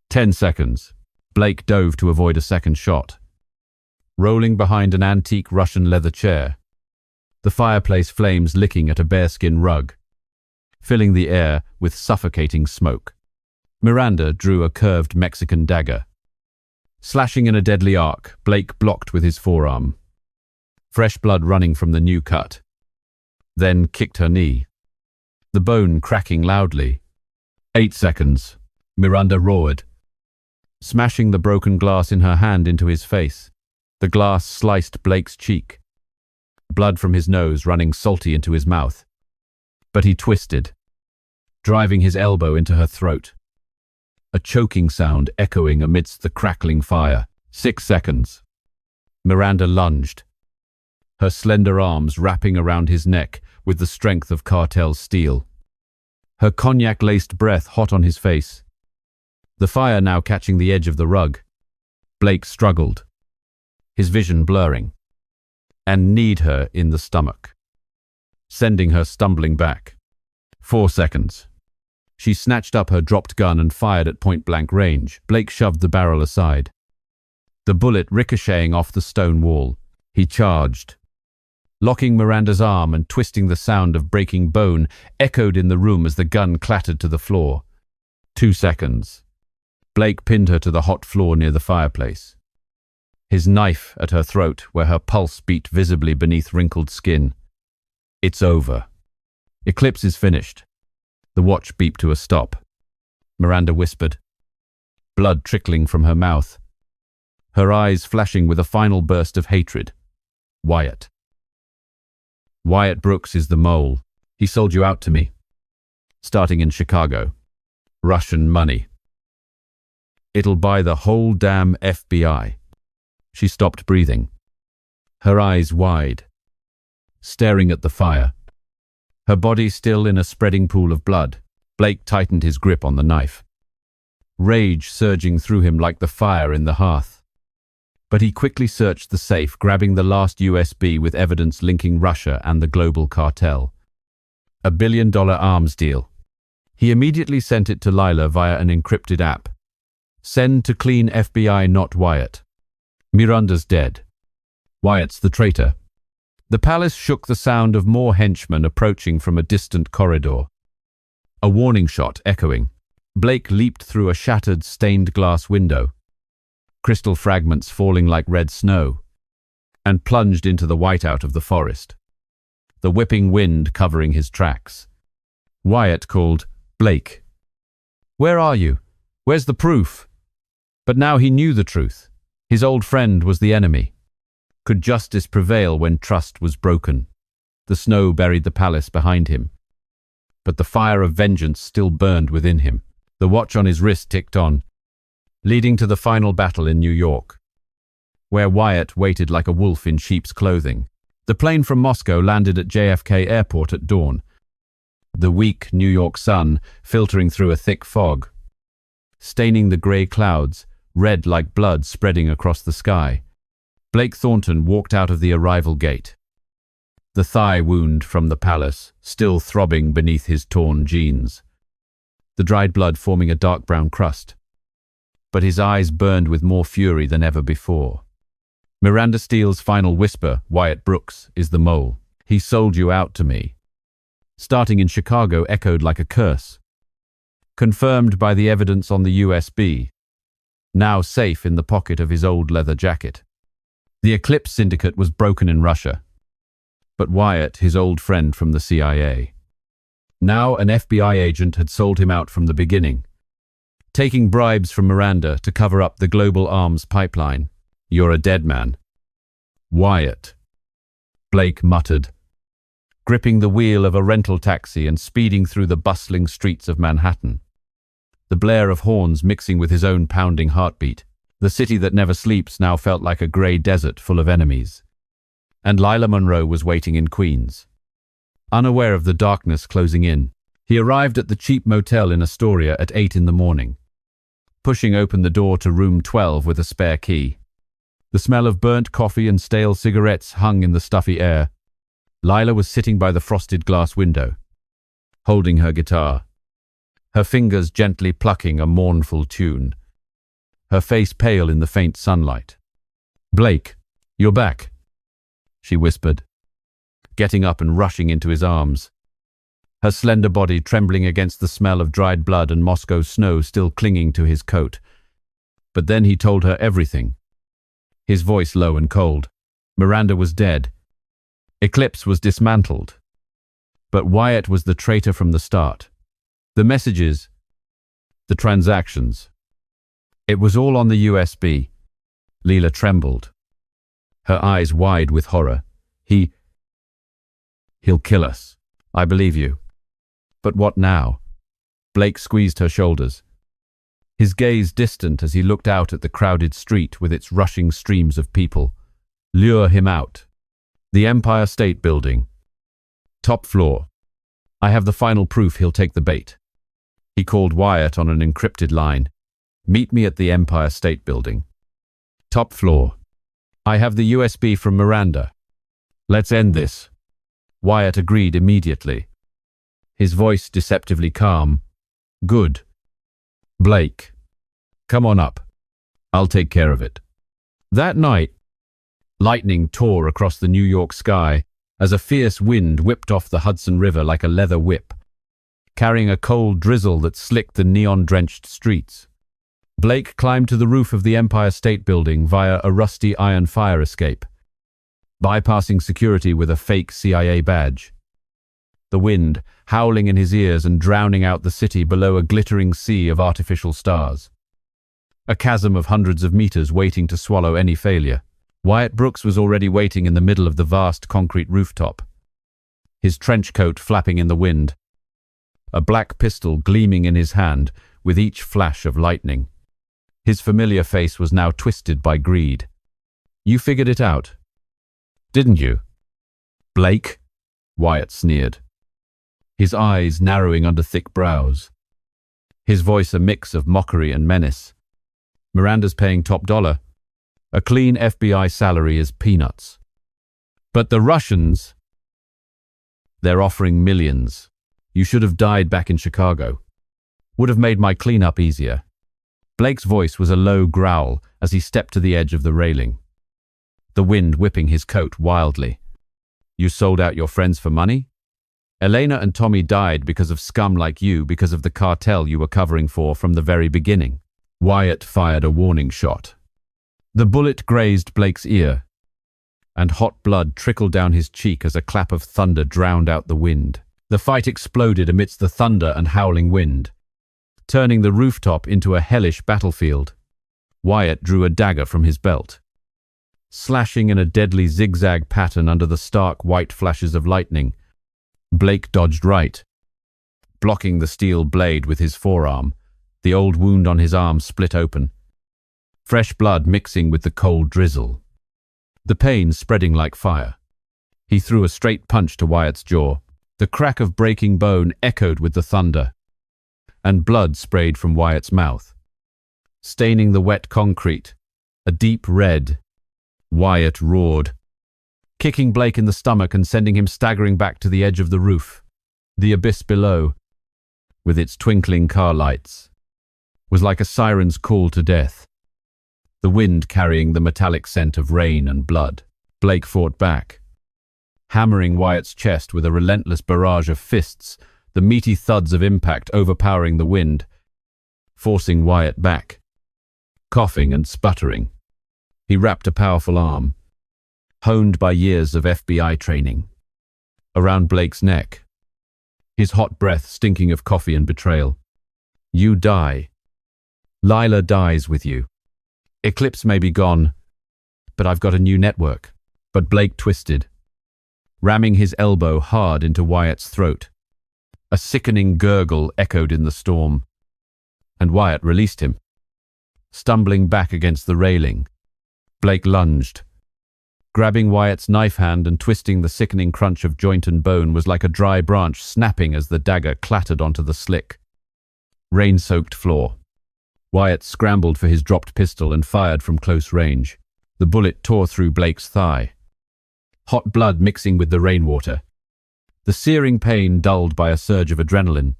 10 seconds. Blake dove to avoid a second shot, rolling behind an antique Russian leather chair, the fireplace flames licking at a bearskin rug, filling the air with suffocating smoke. Miranda drew a curved Mexican dagger. Slashing in a deadly arc, Blake blocked with his forearm, fresh blood running from the new cut, then kicked her knee, the bone cracking loudly. 8 seconds. Miranda roared, smashing the broken glass in her hand into his face. The glass sliced Blake's cheek, blood from his nose running salty into his mouth. But he twisted, driving his elbow into her throat, a choking sound echoing amidst the crackling fire. 6 seconds. Miranda lunged, her slender arms wrapping around his neck with the strength of cartel steel. Her cognac-laced breath hot on his face, the fire now catching the edge of the rug. Blake struggled, his vision blurring, and kneed her in the stomach, sending her stumbling back. 4 seconds. She snatched up her dropped gun and fired at point-blank range. Blake shoved the barrel aside, the bullet ricocheting off the stone wall. He charged, locking Miranda's arm, and twisting the sound of breaking bone echoed in the room as the gun clattered to the floor. 2 seconds. Blake pinned her to the hot floor near the fireplace, his knife at her throat where her pulse beat visibly beneath wrinkled skin. It's over. Eclipse is finished. The watch beeped to a stop. Miranda whispered, blood trickling from her mouth, her eyes flashing with a final burst of hatred. Wyatt. Wyatt Brooks is the mole. He sold you out to me. Starting in Chicago. Russian money. It'll buy the whole damn FBI. She stopped breathing, her eyes wide, staring at the fire, her body still in a spreading pool of blood. Blake tightened his grip on the knife, rage surging through him like the fire in the hearth. But he quickly searched the safe, grabbing the last USB with evidence linking Russia and the global cartel. $1 billion arms deal. He immediately sent it to Lila via an encrypted app. Send to clean FBI, not Wyatt. Miranda's dead. Wyatt's the traitor. The palace shook the sound of more henchmen approaching from a distant corridor. A warning shot echoing. Blake leaped through a shattered, stained glass window, crystal fragments falling like red snow, and plunged into the whiteout of the forest, the whipping wind covering his tracks. Wyatt called, Blake. Where are you? Where's the proof? But now he knew the truth. His old friend was the enemy. Could justice prevail when trust was broken? The snow buried the palace behind him, but the fire of vengeance still burned within him. The watch on his wrist ticked on, leading to the final battle in New York, where Wyatt waited like a wolf in sheep's clothing. The plane from Moscow landed at JFK Airport at dawn, the weak New York sun filtering through a thick fog, staining the grey clouds, red like blood spreading across the sky. Blake Thornton walked out of the arrival gate, the thigh wound from the palace still throbbing beneath his torn jeans, the dried blood forming a dark brown crust. But his eyes burned with more fury than ever before. Miranda Steele's final whisper, Wyatt Brooks, is the mole. He sold you out to me. Starting in Chicago echoed like a curse, confirmed by the evidence on the USB, now safe in the pocket of his old leather jacket. The Eclipse Syndicate was broken in Russia, but Wyatt, his old friend from the CIA, now an FBI agent, had sold him out from the beginning, taking bribes from Miranda to cover up the global arms pipeline. You're a dead man. Wyatt. Blake muttered, gripping the wheel of a rental taxi and speeding through the bustling streets of Manhattan, the blare of horns mixing with his own pounding heartbeat. The city that never sleeps now felt like a grey desert full of enemies. And Lila Monroe was waiting in Queens, unaware of the darkness closing in. He arrived at the cheap motel in Astoria at 8 in the morning, pushing open the door to room 12 with a spare key. The smell of burnt coffee and stale cigarettes hung in the stuffy air. Lila was sitting by the frosted glass window, holding her guitar, her fingers gently plucking a mournful tune, her face pale in the faint sunlight. Blake, you're back, she whispered, getting up and rushing into his arms, her slender body trembling against the smell of dried blood and Moscow snow still clinging to his coat. But then he told her everything, his voice low and cold. Miranda was dead. Eclipse was dismantled. But Wyatt was the traitor from the start. The messages, the transactions. It was all on the USB. Leela trembled, her eyes wide with horror. He'll kill us. I believe you. But what now? Blake squeezed her shoulders, his gaze distant as he looked out at the crowded street with its rushing streams of people. Lure him out. The Empire State Building. Top floor. I have the final proof he'll take the bait. He called Wyatt on an encrypted line. Meet me at the Empire State Building. Top floor. I have the USB from Miranda. Let's end this. Wyatt agreed immediately. His voice deceptively calm. Good. Blake, come on up. I'll take care of it. That night, lightning tore across the New York sky as a fierce wind whipped off the Hudson River like a leather whip, carrying a cold drizzle that slicked the neon-drenched streets. Blake climbed to the roof of the Empire State Building via a rusty iron fire escape, bypassing security with a fake CIA badge. The wind howling in his ears and drowning out the city below a glittering sea of artificial stars. A chasm of hundreds of meters waiting to swallow any failure. Wyatt Brooks was already waiting in the middle of the vast concrete rooftop, his trench coat flapping in the wind, a black pistol gleaming in his hand with each flash of lightning. His familiar face was now twisted by greed. You figured it out, didn't you, Blake? Wyatt sneered, his eyes narrowing under thick brows, his voice a mix of mockery and menace. Miranda's paying top dollar. A clean FBI salary is peanuts. But the Russians, they're offering millions. You should have died back in Chicago. Would have made my cleanup easier. Blake's voice was a low growl as he stepped to the edge of the railing, the wind whipping his coat wildly. You sold out your friends for money? Elena and Tommy died because of scum like you, because of the cartel you were covering for from the very beginning. Wyatt fired a warning shot. The bullet grazed Blake's ear, and hot blood trickled down his cheek as a clap of thunder drowned out the wind. The fight exploded amidst the thunder and howling wind, turning the rooftop into a hellish battlefield. Wyatt drew a dagger from his belt, slashing in a deadly zigzag pattern under the stark white flashes of lightning. Blake dodged right, blocking the steel blade with his forearm. The old wound on his arm split open, fresh blood mixing with the cold drizzle, the pain spreading like fire. He threw a straight punch to Wyatt's jaw. The crack of breaking bone echoed with the thunder, and blood sprayed from Wyatt's mouth, staining the wet concrete, a deep red. Wyatt roared, kicking Blake in the stomach and sending him staggering back to the edge of the roof. The abyss below, with its twinkling car lights, was like a siren's call to death, the wind carrying the metallic scent of rain and blood. Blake fought back, hammering Wyatt's chest with a relentless barrage of fists, the meaty thuds of impact overpowering the wind, forcing Wyatt back. Coughing and sputtering, he wrapped a powerful arm, honed by years of FBI training, around Blake's neck, his hot breath stinking of coffee and betrayal. You die. Lila dies with you. Eclipse may be gone, but I've got a new network. But Blake twisted, ramming his elbow hard into Wyatt's throat. A sickening gurgle echoed in the storm, and Wyatt released him, stumbling back against the railing. Blake lunged, grabbing Wyatt's knife hand and twisting. The sickening crunch of joint and bone was like a dry branch snapping as the dagger clattered onto the slick, rain-soaked floor. Wyatt scrambled for his dropped pistol and fired from close range. The bullet tore through Blake's thigh, hot blood mixing with the rainwater, the searing pain dulled by a surge of adrenaline.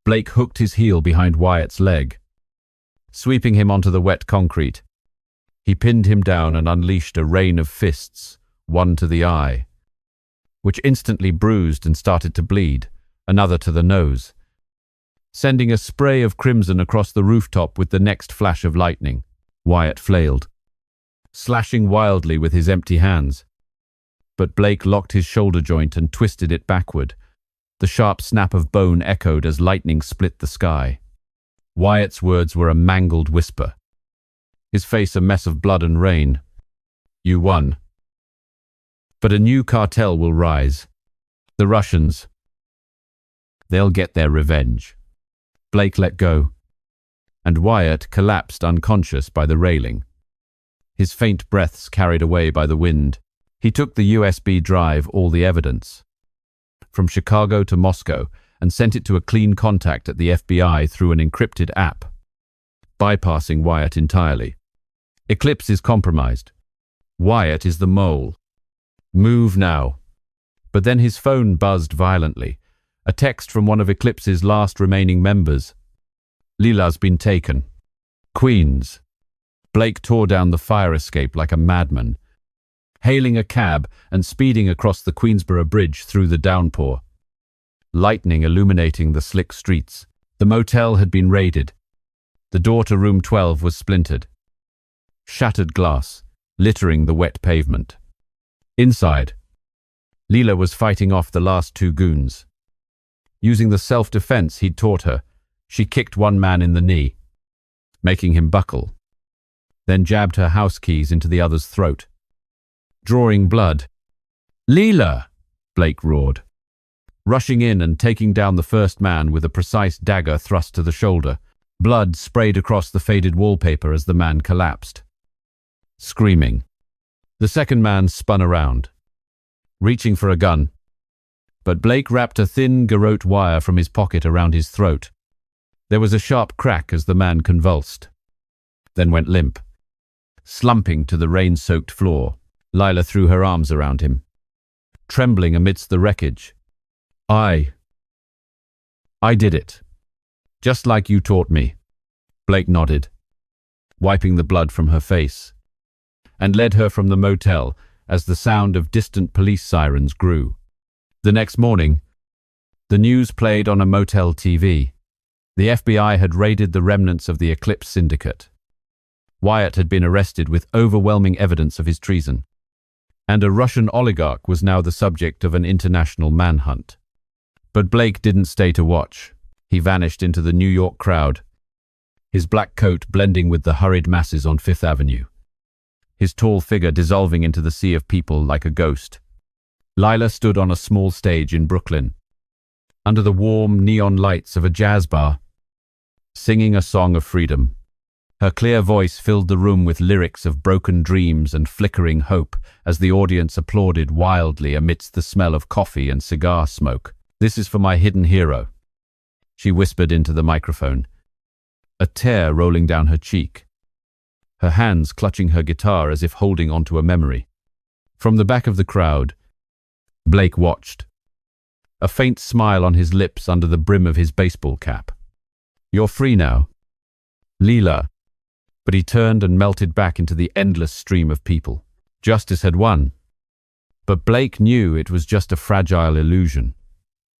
Blake hooked his heel behind Wyatt's leg, sweeping him onto the wet concrete. He pinned him down and unleashed a rain of fists, one to the eye, which instantly bruised and started to bleed, another to the nose, sending a spray of crimson across the rooftop with the next flash of lightning. Wyatt flailed, slashing wildly with his empty hands. But Blake locked his shoulder joint and twisted it backward. The sharp snap of bone echoed as lightning split the sky. Wyatt's words were a mangled whisper, his face a mess of blood and rain. You won. But a new cartel will rise. The Russians. They'll get their revenge. Blake let go, and Wyatt collapsed unconscious by the railing, his faint breaths carried away by the wind. He took the USB drive, all the evidence, from Chicago to Moscow, and sent it to a clean contact at the FBI through an encrypted app, bypassing Wyatt entirely. Eclipse is compromised. Wyatt is the mole. Move now. But then his phone buzzed violently. A text from one of Eclipse's last remaining members. Leela's been taken. Queens. Blake tore down the fire escape like a madman, hailing a cab and speeding across the Queensboro Bridge through the downpour. Lightning illuminating the slick streets. The motel had been raided. The door to room 12 was splintered. Shattered glass, littering the wet pavement. Inside, Leela was fighting off the last two goons. Using the self-defense he'd taught her, she kicked one man in the knee, making him buckle, then jabbed her house keys into the other's throat, drawing blood. "Leela!" Blake roared, rushing in and taking down the first man with a precise dagger thrust to the shoulder. Blood sprayed across the faded wallpaper as the man collapsed, screaming. The second man spun around, reaching for a gun, but Blake wrapped a thin garrote wire from his pocket around his throat. There was a sharp crack as the man convulsed, then went limp, slumping to the rain-soaked floor. Lila threw her arms around him, trembling amidst the wreckage. I did it. Just like you taught me." Blake nodded, wiping the blood from her face, and led her from the motel as the sound of distant police sirens grew. The next morning, the news played on a motel TV. The FBI had raided the remnants of the Eclipse Syndicate. Wyatt had been arrested with overwhelming evidence of his treason, and a Russian oligarch was now the subject of an international manhunt. But Blake didn't stay to watch. He vanished into the New York crowd, his black coat blending with the hurried masses on Fifth Avenue, his tall figure dissolving into the sea of people like a ghost. Lila stood on a small stage in Brooklyn, under the warm neon lights of a jazz bar, singing a song of freedom. Her clear voice filled the room with lyrics of broken dreams and flickering hope as the audience applauded wildly amidst the smell of coffee and cigar smoke. "This is for my hidden hero," she whispered into the microphone, a tear rolling down her cheek, her hands clutching her guitar as if holding onto a memory. From the back of the crowd, Blake watched, a faint smile on his lips under the brim of his baseball cap. "You're free now, Leela." But he turned and melted back into the endless stream of people. Justice had won. But Blake knew it was just a fragile illusion.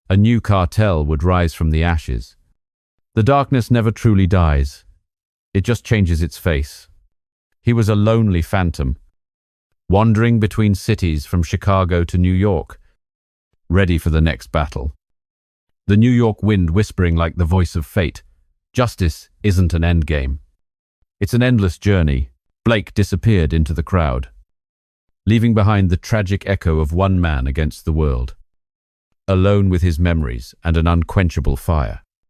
A new cartel would rise from the ashes. The darkness never truly dies. It just changes its face. He was a lonely phantom, wandering between cities from Chicago to New York, ready for the next battle. The New York wind whispering like the voice of fate. Justice isn't an endgame. It's an endless journey. Blake disappeared into the crowd, leaving behind the tragic echo of one man against the world, alone with his memories and an unquenchable fire.